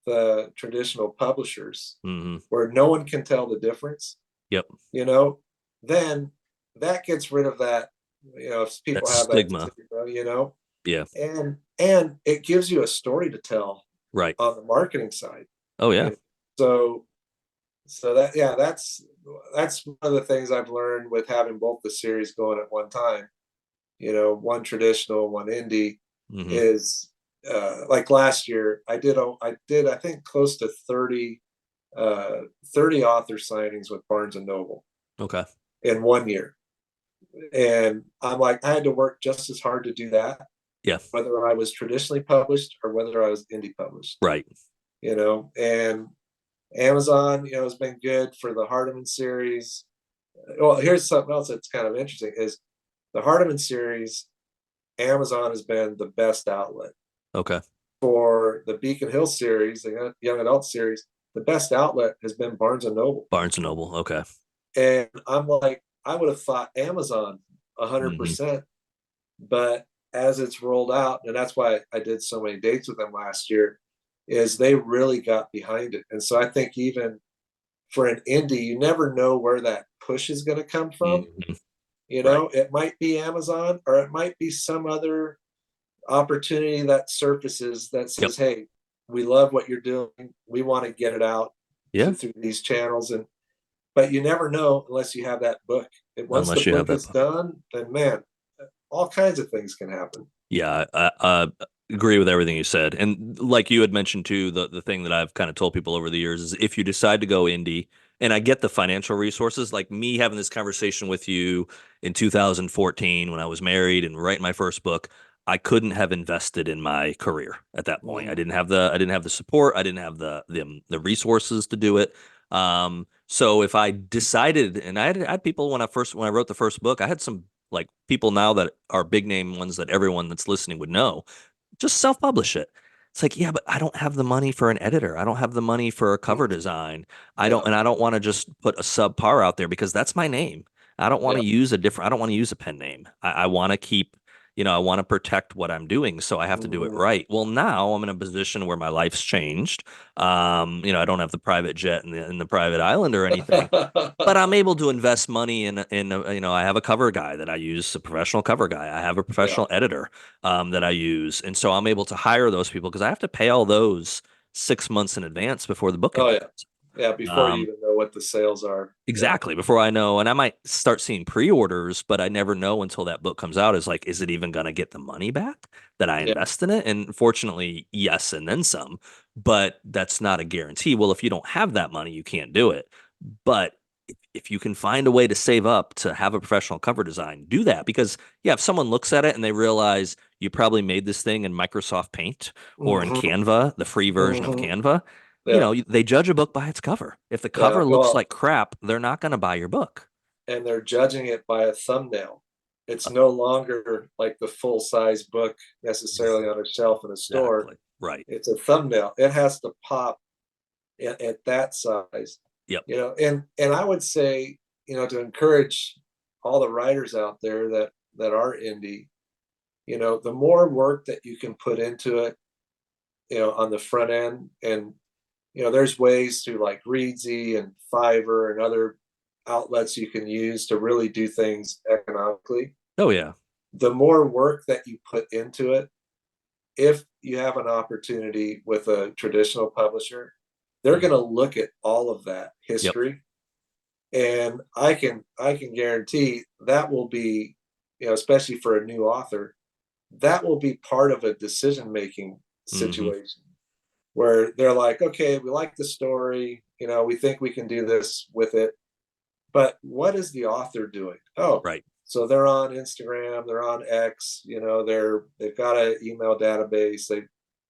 the traditional publishers, Hmm. where no one can tell the difference, Yep. you know, then that gets rid of that, if people That's have that stigma. stigma, Yeah. and it gives you a story to tell Right. on the marketing side. Oh You yeah. know? So that, yeah, that's one of the things I've learned with having both the series going at one time. One traditional, one indie, Hmm. is like last year I did I think close to 30 author signings with Barnes and Noble Okay. in one year. And I'm like, I had to work just as hard to do that, Yeah. whether I was traditionally published or whether I was indie published, Right. and Amazon, has been good for the Hardiman series. Well, here's something else that's kind of interesting is the Hardiman series, Amazon has been the best outlet. Okay. For the Beacon Hill series, the young adult series, the best outlet has been Barnes and Noble. Barnes and Noble. Okay. And I'm like, I would have thought Amazon a hundred Hmm. percent, but as it's rolled out, and that's why I did so many dates with them last year, is they really got behind it. And so I think even for an indie, you never know where that push is going to come from. Hmm. You Right. know, it might be Amazon or it might be some other opportunity that surfaces that Yep. says, "Hey, we love what you're doing. We want to get it out Yeah. through these channels." And but you never know unless you have that book. And once the Unless you have book that. is done, then man, all kinds of things can happen. Yeah, I agree with everything you said. And like you had mentioned too, the thing that I've kind of told people over the years is if you decide to go indie and I get the financial resources. Like me having this conversation with you in 2014 when I was married and writing my first book, I couldn't have invested in my career at that point. Mhm. I didn't have the support. I didn't have the resources to do it. So if I decided, and I had people when I wrote the first book, I had some like people now that are big name ones that everyone that's listening would know, just self-publish it. It's like, yeah, but I don't have the money for an editor. I don't have the money for a cover Mhm. design. Yeah, I don't want to just put a subpar out there because that's my name. yeah. I don't want to use a pen name. I want to keep, I want to protect what I'm doing. So I have to do it Mhm. right. Well, now I'm in a position where my life's changed. I don't have the private jet and the private island or anything, but I'm able to invest money I have a cover guy that I use, a professional cover guy. I have a Yeah. professional editor that I use, and so I'm able to hire those people because I have to pay all those 6 months in advance before the book Oh even yeah. comes. Yeah, before you Um, even know what the sales are. Yeah. exactly before I know, and I might start seeing pre-orders, but I never know until that book comes out. Is like, is it even going to get the money back that I Yeah. invest in it? And fortunately, yes, and then some, but that's not a guarantee. Well, if you don't have that money, you can't do it. But if you can find a way to save up to have a professional cover design, do that because yeah, if someone looks at it and they realize you probably made this thing in Microsoft Paint or in Mhm. Canva, the free version of Mhm. Canva, Yeah. they judge a book by its cover. If the Yeah. cover looks Well, like crap, they're not going to buy your book. and they're judging it by a thumbnail. It's Uh, no longer like the full size book necessarily on a shelf in a store. Exactly. Right. It's a thumbnail. It has to pop at that size, Yep. and I would say, to encourage all the writers out there that are indie, the more work that you can put into it, on the front end, and there's ways through like Readsy and Fiverr and other outlets you can use to really do things economically. Oh yeah. The more work that you put into it, if you have an opportunity with a traditional publisher, they're Mhm. going to look at all of that Yep. history, and I can guarantee that will be, especially for a new author, that will be part of a decision making Hmm. situation where they're like, okay, we like the story, we think we can do this with it, but what is the author doing? Oh, Right. so they're on Instagram, they're on X, they've got an email database,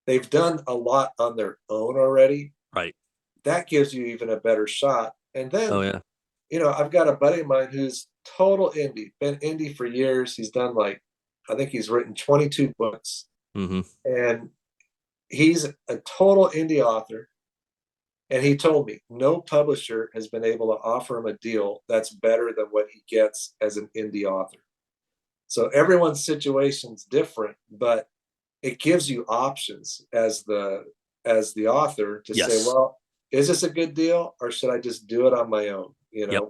they've done a lot on their own already. Right. That gives you even a better shot. And Oh then, yeah. I've got a buddy of mine who's total indie, been indie for years. He's done like, I think he's written 22 books, Hmm. and he's a total indie author. And he told me no publisher has been able to offer him a deal that's better than what he gets as an indie author. So everyone's situation's different, but it gives you options as the author to say, Yes. well, is this a good deal or should I just do it on my own? Yep.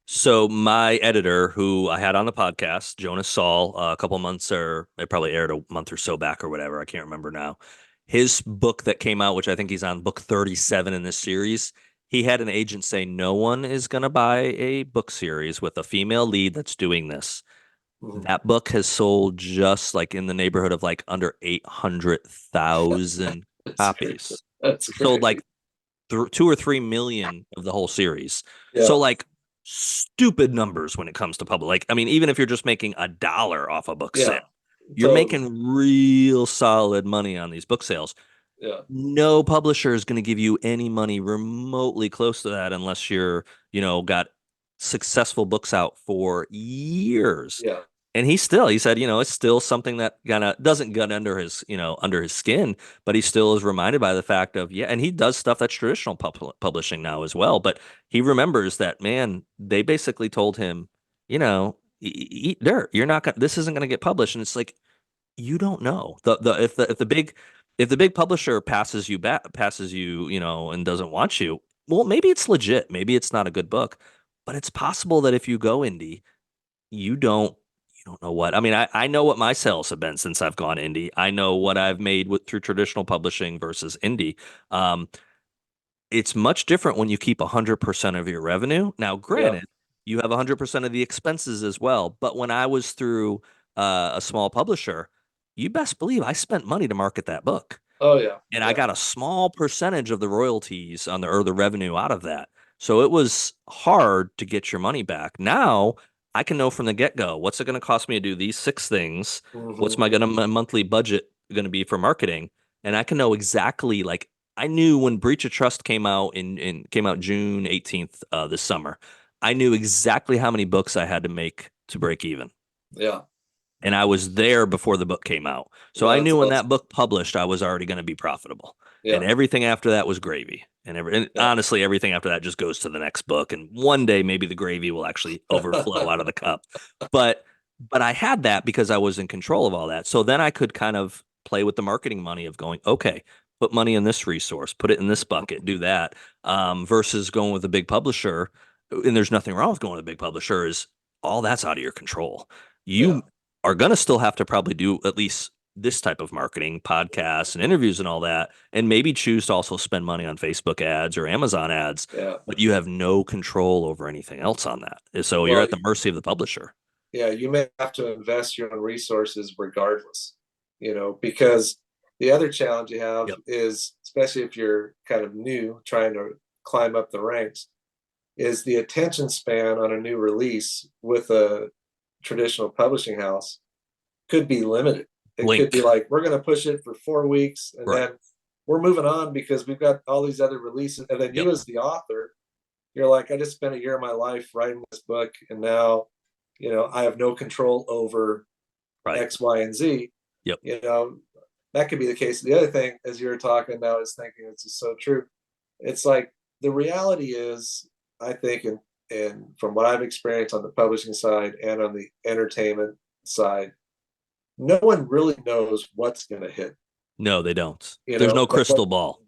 So my editor, who I had on the podcast, Jonas Saul, a couple months, or it probably aired a month or so back or whatever. I can't remember now. His book that came out, which I think he's on book 37 in this series, he had an agent say no one is going to buy a book series with a female lead that's doing this. Mhm. That book has sold just like in the neighborhood of like under 800,000 That's great. copies. That's It sold great. like 2 or 3 million of the whole series. So Yeah. like stupid numbers when it comes to public. Like, I mean, even if you're just making $1 off a book sale, Yeah. you're Totally. making real solid money on these book sales. Yeah. No publisher is going to give you any money remotely close to that unless got successful books out for years. Yeah. And he said, it's still something that kind of doesn't get under his skin, but he still is reminded by the fact of, yeah, and he does stuff that's traditional publishing now as well. But he remembers that, man, they basically told him, eat dirt. You're not gonna, this isn't going to get published. And it's like, you don't know if the big publisher passes you and doesn't want you, well, maybe it's legit, maybe it's not a good book, but it's possible that if you go indie, you don't know what. I mean, I know what my sales have been since I've gone indie. I know what I've made through traditional publishing versus indie. um it's much different when you keep 100% of your revenue. Now, Yeah. granted, you have 100% of the expenses as well. But when I was through a small publisher, you best believe I spent money to market that book. Oh yeah. And I Yeah. got a small percentage of the royalties on the or the revenue out of that. So it was hard to get your money back. Now I can know from the get-go, what's it going to cost me to do these six things? What's my monthly budget going to be for marketing? And I can know exactly, like, I knew when Breach of Trust came out in came out June 18th this summer. I knew exactly how many books I had to make to break even. Yeah. And I was there before the book came out. So I That's knew when awesome. that book published, I was already going to be profitable. And Yeah. everything after that was gravy. And Yeah. honestly, everything after that just goes to the next book. And one day maybe the gravy will actually overflow out of the cup. But but I had that because I was in control of all that. So then I could kind of play with the marketing money of going, okay, put money in this resource, put it in this bucket, do that. Versus going with a big publisher. And there's nothing wrong with going with a big publisher, is all that's out of your control. Yeah. You are going to still have to probably do at least this type of marketing, podcasts and interviews and all that, and maybe choose to also spend money on Facebook ads or Amazon ads, Yeah. but you have no control over anything else on that. So you're Well, at the mercy of the publisher. yeah, you may have to invest your own resources regardless, because the other challenge you have Yep. is, especially if you're kind of new trying to climb up the ranks, is the attention span on a new release with a traditional publishing house could be limited. It could be Blink. like, we're going to push it for 4 weeks and Right. then we're moving on because we've got all these other releases. And then Yep. you, as the author, you're like, I just spent a year of my life writing this book, and now, I have no control over Right. X, Y, and Z. Yep. That could be the case. The other thing, as you were talking now, is thinking, it's just so true. It's like, the reality is, I think, and from what I've experienced on the publishing side and on the entertainment side, no one really knows what's going to hit. No, they don't. There's no But crystal ball.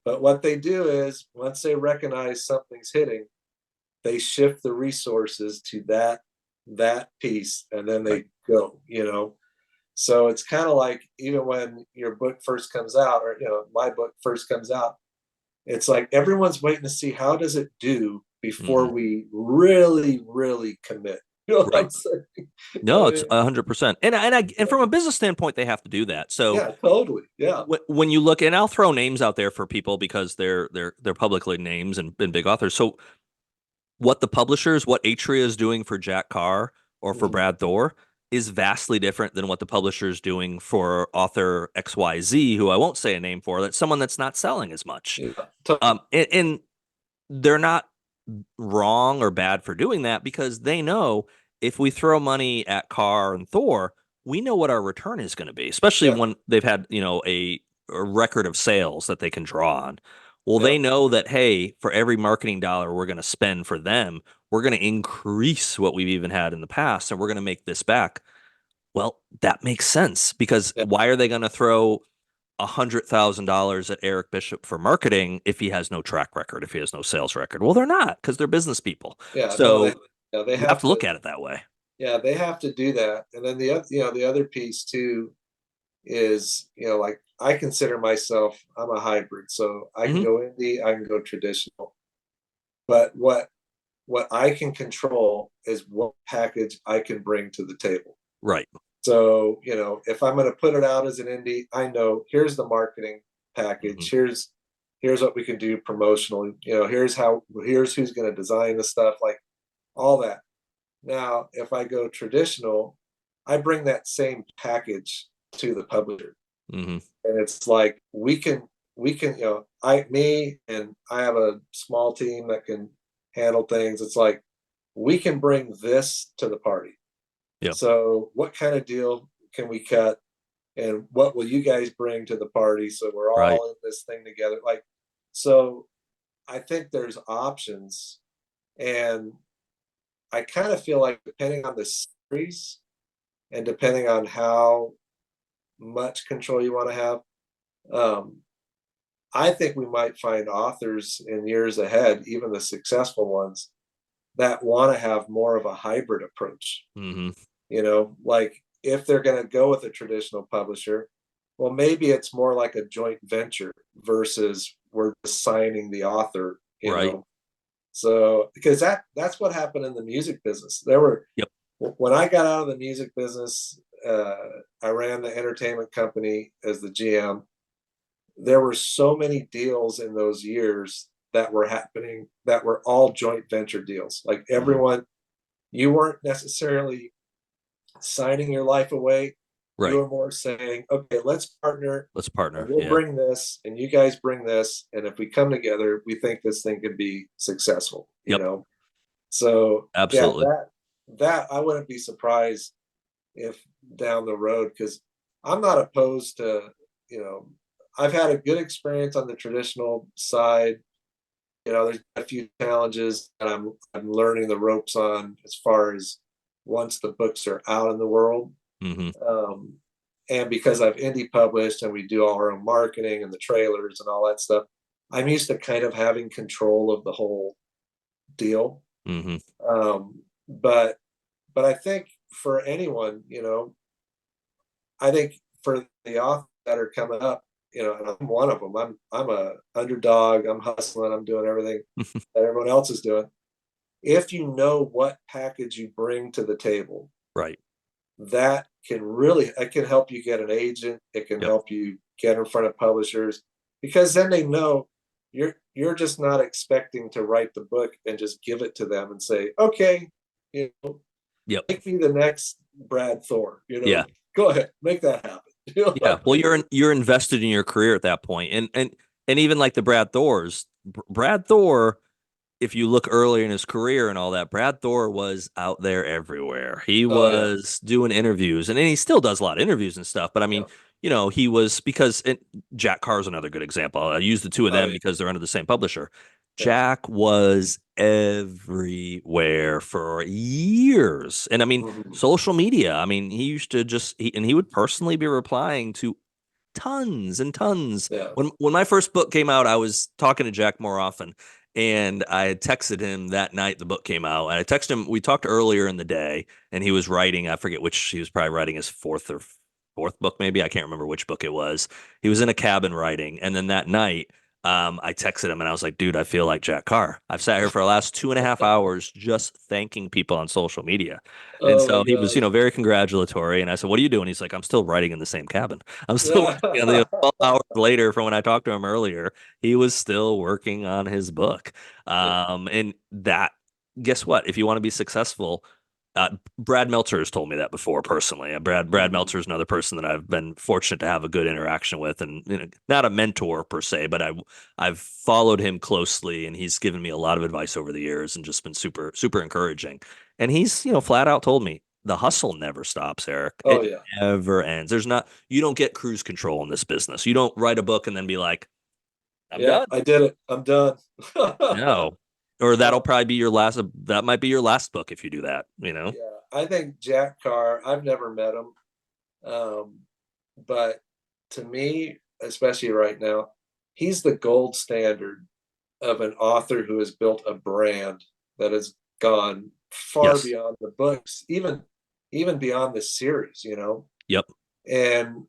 what they do is, once they recognize something's hitting, they shift the resources to that piece, and then Right. they go. So it's kind of like, even when your book first comes out, or my book first comes out, it's like everyone's waiting to see how does it do before Hmm. we really, really commit. You know what I'm Right. saying? No, I it's mean, 100%. And from a business standpoint, they have to do that. So yeah, totally. Yeah. when you look, and I'll throw names out there for people because they're publicly names and big authors. So what the publishers, what Atria is doing for Jack Carr or for Mhm. Brad Thor is vastly different than what the publisher is doing for author XYZ, who I won't say a name for. That's someone that's not selling as much. Yeah, totally. And they're not wrong or bad for doing that because they know if we throw money at Carr and Thor, we know what our return is going to be, especially Yeah. when they've had, a record of sales that they can draw on. Well, Yeah. they know that, hey, for every marketing dollar we're going to spend for them, we're going to increase what we've even had in the past and we're going to make this back. Well, that makes sense because Yeah. why are they going to throw $100,000 at Eric Bishop for marketing if he has no track record, if he has no sales record? Well, they're not, because they're business people. Yeah. No, So they you have have to to. look at it that way. Yeah, they have to do that. And then the other piece too is, like, I consider myself, I'm a hybrid, so I can Hmm. go indie, I can go traditional. But what I can control is what package I can bring to the table. Right. So, if I'm going to put it out as an indie, I know, here's the marketing Hmm. package. Here's what we can do promotionally. Here's who's going to design the stuff, like all that. Now, if I go traditional, I bring that same package to the publisher. Hmm. And it's like, we can, I have a small team that can handle things. It's like, we can bring this to the party. Yep. So what kind of deal can we cut, and what will you guys bring to the party, so we're Right. all in this thing together? Like, so I think there's options, and I kind of feel like, depending on the series and depending on how much control you want to have, um, I think we might find authors in years ahead, even the successful ones, that want to have more of a hybrid approach. Hmm. Like, if they're going to go with a traditional publisher, well, maybe it's more like a joint venture versus we're just signing the author. Right. So, because that's what happened in the music business. There were Yep. When I got out of the music business, I ran the entertainment company as the GM. There were so many deals in those years that were happening that were all joint venture deals. Like Mhm. everyone, you weren't necessarily signing your life away. You Right. were more saying, okay, let's partner Let's and partner. we'll Yeah. bring this and you guys bring this. And if we come together, we think this thing could be successful, you Yep. know? So yeah, Absolutely. that I wouldn't be surprised if down the road, because I'm not opposed to, you know, I've had a good experience on the traditional side. You know, there's a few challenges that I'm learning the ropes on as far as once the books are out in the world. Hmm. Um, and because I've indie published and we do all our own marketing and the trailers and all that stuff, I'm used to kind of having control of the whole deal. Hmm. Um, but I think for anyone, you know, I think for the authors that are coming up, you know, and I'm one of them. I'm a underdog. I'm hustling. I'm doing everything that everyone else is doing. If you know what package you bring to the table, Right. that can really it can help you get an agent. It can Yep. help you get in front of publishers because then they know you're just not expecting to write the book and just give it to them and say, okay, you know, Yep. make me the next Brad Thor. You Yeah. know, go ahead, make that happen. You know Yeah. what I Well, mean? you're invested in your career at that point. And even like the Brad Thors, Brad Thor, if you look earlier in his career and all that, Brad Thor was out there everywhere. He Oh yeah, was doing interviews, and he still does a lot of interviews and stuff. But I mean, yeah, he was because Jack Carr's another good example. I use the two of oh them yeah, because they're under the same publisher. yeah. Jack was everywhere for years. And I mean, Mhm. social media. I mean, he used to and he would personally be replying to tons and tons. Yeah. When my first book came out, I was talking to Jack more often, and I had texted him that night the book came out. And I texted him. We talked earlier in the day, and he was writing. I forget which. He was probably writing his fourth book, maybe. I can't remember which book it was. He was in a cabin writing, and then that night. I texted him and I was like, dude, I feel like Jack Carr. I've sat here for the last 2.5 hours just thanking people on social media. And Oh my so he was, gosh. very congratulatory. And I said, what are you doing? He's like, I'm still writing in the same cabin. I'm still Yeah. working on the 12 hours later from when I talked to him earlier. He was still working on his book. Yeah. And that, guess what? If you want to be successful, Brad Meltzer has told me that before personally. Brad Mhm. Meltzer is another person that I've been fortunate to have a good interaction with, and not a mentor per se, but I've followed him closely, and he's given me a lot of advice over the years, and just been super super encouraging. And he's flat out told me the hustle never stops, Eric. Oh It yeah. never ends. There's not You don't get cruise control in this business. You don't write a book and then be like, I'm Yeah, done. I did it. I'm done. No. Or that'll No, probably be your last. That might be your last book if you do that. yeah. I think Jack Carr, I've never met him. Um, but to me, especially right now, he's the gold standard of an author who has built a brand that has gone far Yes. beyond the books, even beyond the series, you know. Yep. And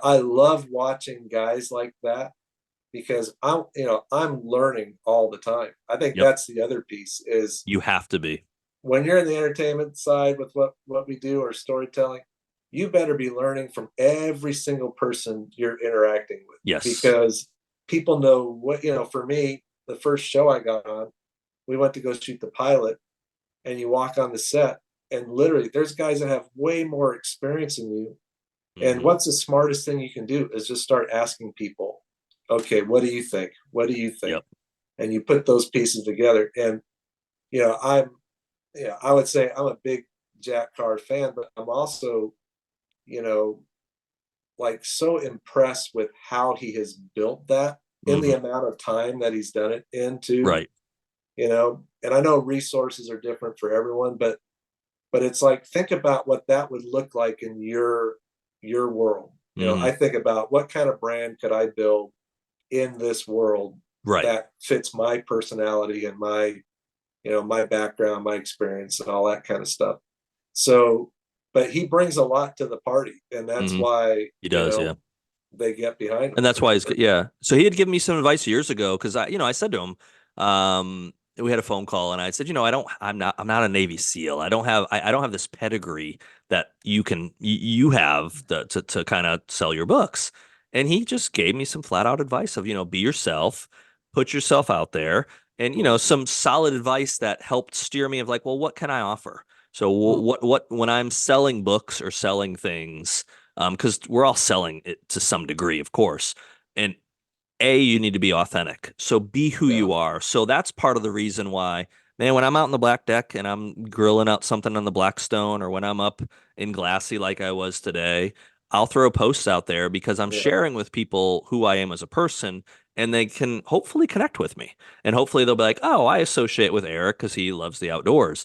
I love watching guys like that because I'm learning all the time. I think Yep. that's the other piece is You have to be. when you're in the entertainment side with what we do or storytelling, you better be learning from every single person you're interacting with Yes. because people know for me, the first show I got on, we went to go shoot the pilot and you walk on the set and literally there's guys that have way more experience than you. And Hmm. what's the smartest thing you can do is just start asking people, okay, what do you think? What do you think? Yep. And you put those pieces together. And, I'm, I would say I'm a big Jack Carr fan, but I'm also, you know, like so impressed with how he has built that in the Hmm. amount of time that he's done it into, Right. and I know resources are different for everyone, but it's like think about what that would look like in your world. Hmm. I think about what kind of brand could I build in this world Right. that fits my personality and my background, my experience, and all that kind of stuff. So, but he brings a lot to the party, and that's Hmm. why He does. Yeah. they get behind him And that's for why he's sure. good. Yeah. So he had given me some advice years ago because I said to him, we had a phone call and I said, I'm not a Navy SEAL. I don't have this pedigree that you have to kind of sell your books. And he just gave me some flat out advice of, be yourself, put yourself out there, and Mm, some solid advice that helped steer me of like, well, what can I offer? So mm, what when I'm selling books or selling things, because we're all selling it to some degree, of course, and you need to be authentic. So be who yeah. you are. So that's part of the reason why, man, when I'm out in the black deck and I'm grilling out something on the Blackstone, or when I'm up in Glassy like I was today, I'll throw posts out there because I'm Yeah. sharing with people who I am as a person, and they can hopefully connect with me. And hopefully they'll be like, oh, I associate with Eric because he loves the outdoors.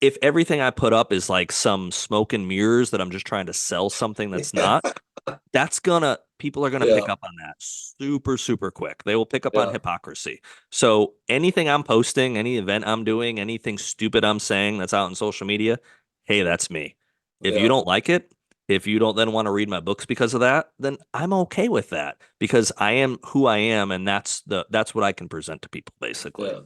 If everything I put up is like some smoke and mirrors that I'm just trying to sell something that's not, people are gonna Yeah. pick up on that super, super quick. They will pick up on Yeah. hypocrisy. So anything I'm posting, any event I'm doing, anything stupid I'm saying that's out on social media, hey, that's me. If you Yeah. don't like it, if you don't then want to read my books because of that, then I'm okay with that because I am who I am, and that's what I can present to people basically. Yeah.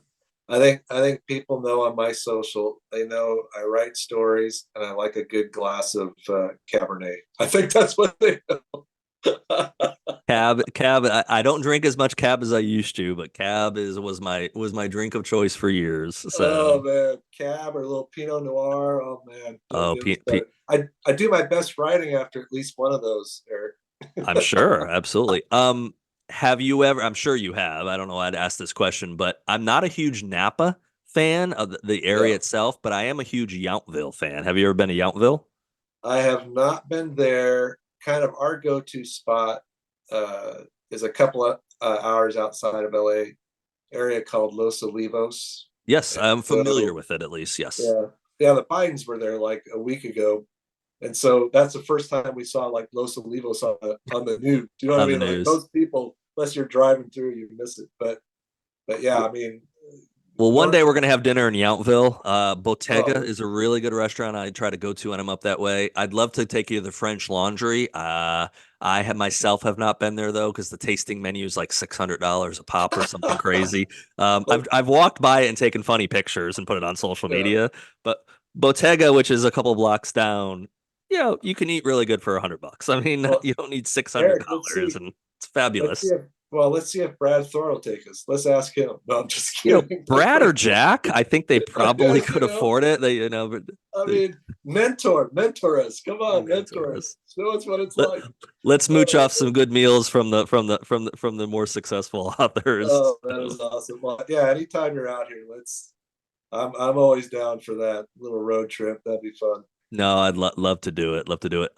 I think people know on my social, they know I write stories and I like a good glass of Cabernet. I think that's what they know. Cab. I don't drink as much cab as I used to, but cab is was my drink of choice for years. Oh So, man, Cab or a little Pinot Noir. Oh man, don't oh, get me started. I do my best writing after at least one of those, Eric. I'm sure, absolutely. Have you ever? I'm sure you have. I don't know why I'd ask this question, but I'm not a huge Napa fan of the area Yeah. itself, but I am a huge Yountville fan. Have you ever been to Yountville? I have not been there. Kind of our go-to spot uh, is a couple of hours outside of LA, area called Los Olivos. Yes, And I'm familiar so, with it at least. Yes, yeah, yeah, the Bidens were there like a week ago. And so that's the first time we saw like Los Olivos on the news. Do you know what I on the mean? Like news. most people, unless you're driving through, you miss it. But yeah, I mean, Well, one day North. we're gonna have dinner in Yountville. Bottega Oh, is a really good restaurant I try to go to when I'm up that way. I'd love to take you to the French Laundry. I have myself have not been there though because the tasting menu is like $600 a pop or something crazy. oh, I've walked by it and taken funny pictures and put it on social yeah. media, but Bottega, which is a couple blocks down, you can eat really good for $100. I mean, Well, you don't need six hundred Eric, let's dollars, see. and it's Let's see fabulous. if let's see if Brad Thor will take us. Let's ask him. No, I'm just kidding. Brad or Jack, I think they probably Yes, could afford it. But I they, mean, mentor us. Come on, mentor us. mentors. Show us what it's Let, like. let's mooch Oh, off some good meals from the more successful authors. oh, that So, is awesome. Well, yeah, anytime you're out here, let's. I'm always down for that little road trip. That'd be fun. no, I'd love to do it. Love to do it.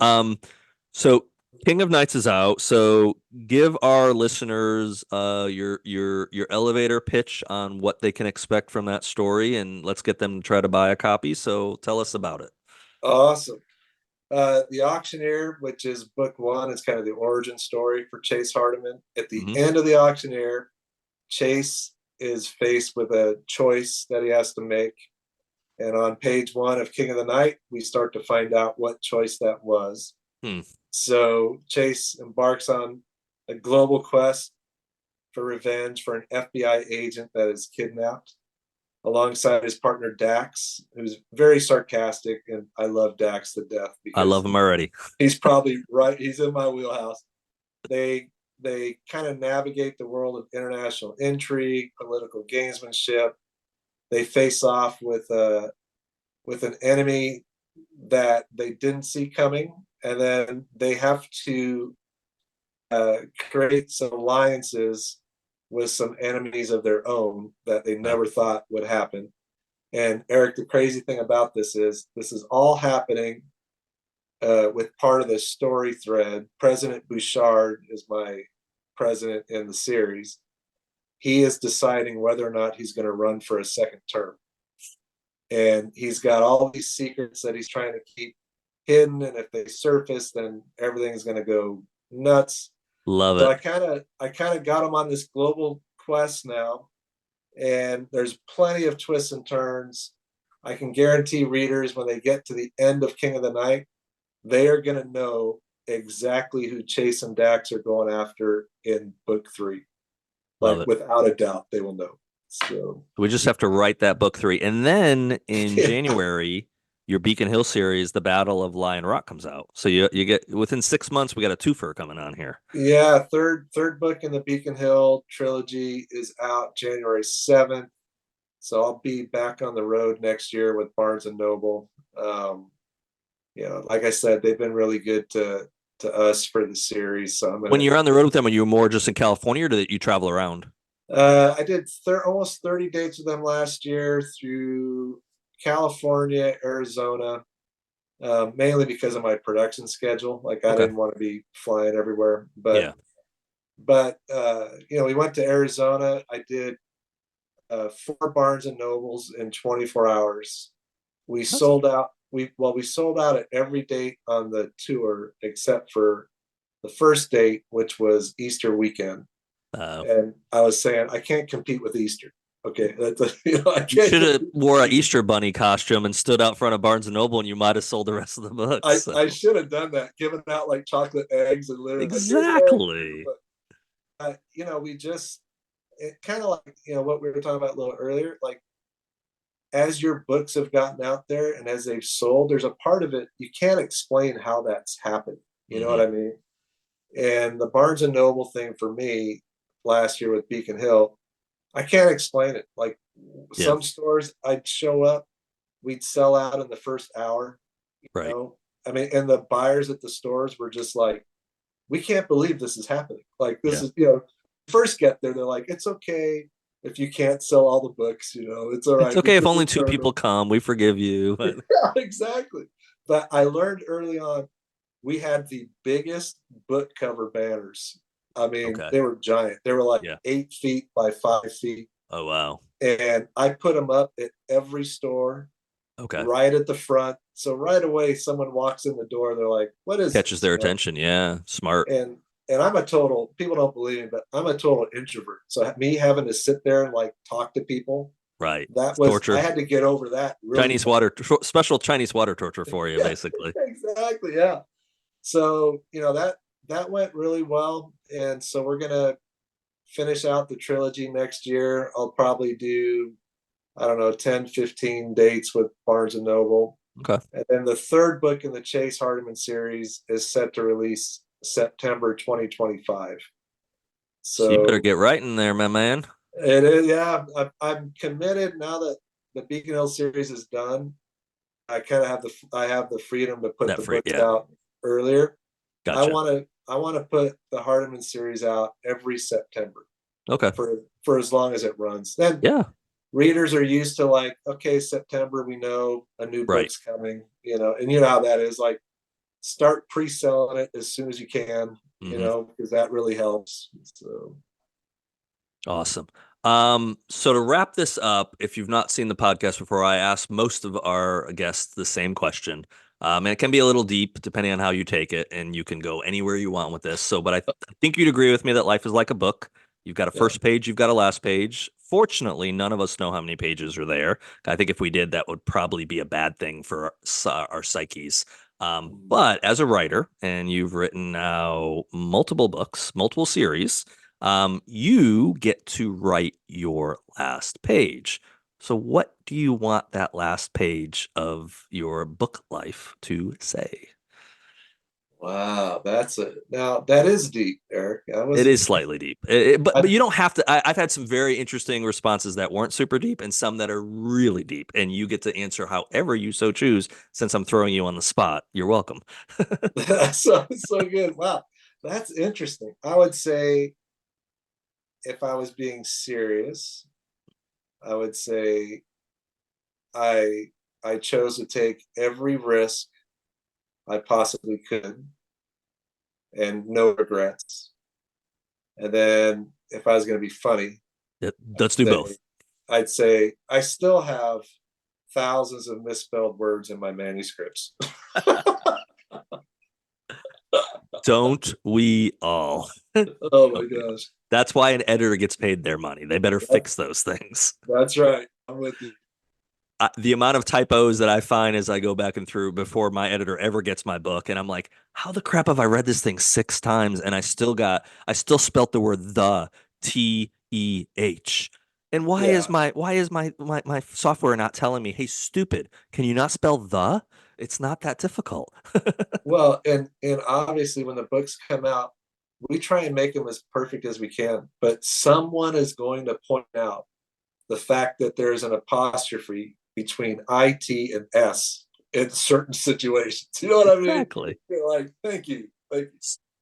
So King of Nights is out. So give our listeners your elevator pitch on what they can expect from that story, and let's get them to try to buy a copy. So tell us about it. Awesome. The Auctioneer, which is book one, is kind of the origin story for Chase Hardiman. At the Hmm. end of the Auctioneer, Chase is faced with a choice that he has to make. And on page one of King of the Night, we start to find out what choice that was. Hmm. So Chase embarks on a global quest for revenge for an FBI agent that is kidnapped alongside his partner Dax, who's very sarcastic. And I love Dax to death I love because him already. he's probably right. He's in my wheelhouse. They they kind of navigate the world of international intrigue, political gamesmanship. They face off with an enemy that they didn't see coming, and then they have to create some alliances with some enemies of their own that they Yeah. never thought would happen. And Eric, the crazy thing about this is all happening with part of the story thread. President Bouchard is my president in the series. He is deciding whether or not he's going to run for a second term. And he's got all these secrets that he's trying to keep hidden. And if they surface, then everything's going to go nuts. Love So it. I kind of got him on this global quest now, and there's plenty of twists and turns. I can guarantee readers when they get to the end of King of the Night, they are going to know exactly who Chase and Dax are going after in book three. Love Like it. without a doubt, they will know. So We just have to write that book three. And then in yeah, January, your Beacon Hill series, The Battle of Lion Rock, comes out. So you get within 6 months, we got a twofer coming on here. Yeah, third book in the Beacon Hill trilogy is out January 7th. So I'll be back on the road next year with Barnes and Noble. Like I said, they've been really good to us for the series. So I'm When gonna. you're on the road with them, are you more just in California, or do you travel around? I did almost 30 dates with them last year through California, Arizona, mainly because of my production schedule. Like I Okay. didn't want to be flying everywhere, Yeah. but we went to Arizona. I did 4 Barnes and Nobles in 24 hours. We That's sold out. We sold out at every date on the tour except for the first date, which was Easter weekend. uh, And I was saying I can't compete with Easter. Okay, I you can't should have compete with wore an Easter. Easter bunny costume and stood out front of Barnes and Noble, and you might have sold the rest of the books. So. I should have done that, giving out like chocolate eggs and literally like here's an egg. Exactly. But we just it kind of like what we were talking about a little earlier. Like as your books have gotten out there and as they've sold, there's a part of it you can't explain how that's happened. You know what Hmm. I mean? And the Barnes and Noble thing for me last year with Beacon Hill, I can't explain it. Like Yeah. some stores, I'd show up, we'd sell out in the first hour. You Right. know, I mean, and the buyers at the stores were just like, "We can't believe this is happening." Like this Yeah. is, first get there, they're like, "It's okay if you can't sell all the books. It's all It's right. We okay if can only two return people them." come. We forgive you. But Yeah, exactly. But I learned early on we had the biggest book cover banners. I mean, okay. they were giant. They were like Yeah. 8 feet by 5 feet. Oh wow. And I put them up at every store Okay. right at the front. So right away, someone walks in the door, they're like, "What is Catches this?" their attention. Yeah. Smart. And I'm a total, people don't believe me, but I'm a total introvert. So me having to sit there and like talk to people, Right. I Torture. had to get over that really Chinese fast. water, special Chinese water torture for you, Yeah, basically. exactly. Yeah. So, that went really well. And so we're gonna finish out the trilogy next year. I'll probably do, I don't know, 10, 15 dates with Barnes and Noble. Okay. And then the third book in the Chase Hardiman series is set to release September 2025. So you better So get right in there, my man. it is, yeah. I'm committed now that the Beacon Hill series is done. I have the freedom to put That the free. books Yeah. out earlier. Gotcha. I want to put the Hardiman series out every September Okay. for as long as it runs. Then Yeah. readers are used to like, okay, September, we know a new Right. book's coming, and you know how that is. Like, start pre-selling it as soon as you can, Hmm. because that really helps. So, Awesome. So to wrap this up, if you've not seen the podcast before, I ask most of our guests the same question. And it can be a little deep depending on how you take it, and you can go anywhere you want with this. So, but I think you'd agree with me that life is like a book. You've got a yeah. first page, you've got a last page. Fortunately, none of us know how many pages are there. I think if we did, that would probably be a bad thing for our psyches. But as a writer, and you've written now multiple books, multiple series, you get to write your last page. So, what do you want that last page of your book life to say? Wow, now that is deep, Eric. I It wasn't. is slightly deep, but I, you don't have to. I've had some very interesting responses that weren't super deep, and some that are really deep, and you get to answer however you so choose. Since I'm throwing you on the spot, you're welcome. so good. Wow, that's interesting. I would say if I was being serious, I would say I I chose to take every risk I possibly could and no regrets. And then if I was going to be funny, Let's do say both. I'd say I still have thousands of misspelled words in my manuscripts. Don't we all? Oh my Don't we all? gosh. That's why an editor gets paid their money. They better That, fix those things. that's right. I'm with you. The amount of typos that I find as I go back and through before my editor ever gets my book, and I'm like, how the crap have I read this thing 6 times and I still spelt the word the TEH. And Yeah. why is my software not telling me, hey, stupid, can you not spell the? It's not that difficult. Well, and obviously when the books come out, we try and make them as perfect as we can, but someone is going to point out the fact that there's an apostrophe between IT and S in certain situations. You know what I mean? Exactly. You're like, thank you. Thank you.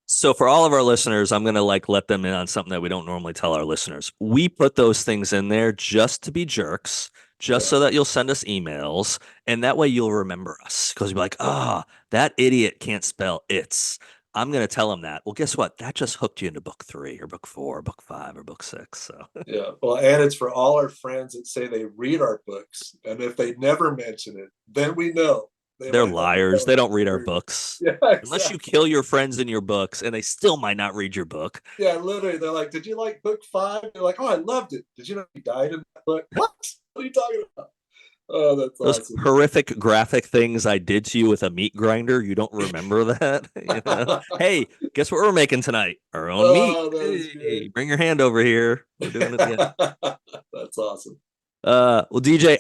So for all of our listeners, I'm gonna like let them in on something that we don't normally tell our listeners. We put those things in there just to be jerks, just Yeah. so that you'll send us emails, and that way you'll remember us because you'll be like, Yeah. ah, that idiot can't spell it's. I'm gonna tell him that. Well, guess what? That just hooked you into book 3 or book 4 or book 5 or book 6. So Yeah. Well, and it's for all our friends that say they read our books. And if they never mention it, then we know they they're might not be liars. telling They the don't read our truth. books. Yeah, Unless you exactly. kill your friends in your books, and they still might not read your book. Yeah, literally. They're like, did you like book 5? They're like, oh, I loved it. Did you know he died in that book? What? What are you talking about? Oh, that's Those awesome. horrific graphic things I did to you with a meat grinder, you don't remember that? You know? Hey, guess what we're making tonight? Our own meat. Oh, that was Hey, great. bring your hand over here. We're doing it again. That's awesome. Well, DJ,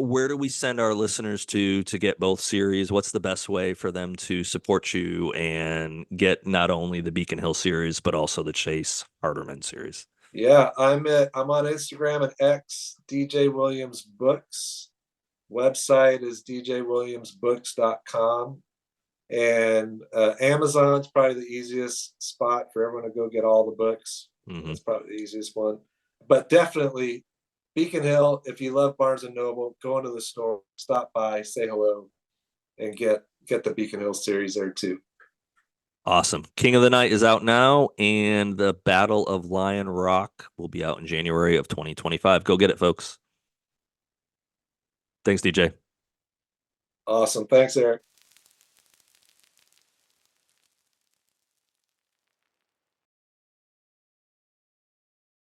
where do we send our listeners to get both series? What's the best way for them to support you and get not only the Beacon Hill series, but also the Chase Harderman series? Yeah, I'm on Instagram and X, DJ Williams Books. Website is djwilliamsbooks.com. And Amazon's probably the easiest spot for everyone to go get all the books. Hmm. That's probably the easiest one. But definitely Beacon Hill, if you love Barnes and Noble, go into the store, stop by, say hello, and get the Beacon Hill series there too. Awesome. King of the Night is out now, and the Battle of Lion Rock will be out in January of 2025. Go get it, folks. Thanks, DJ. Awesome. Thanks, Eric.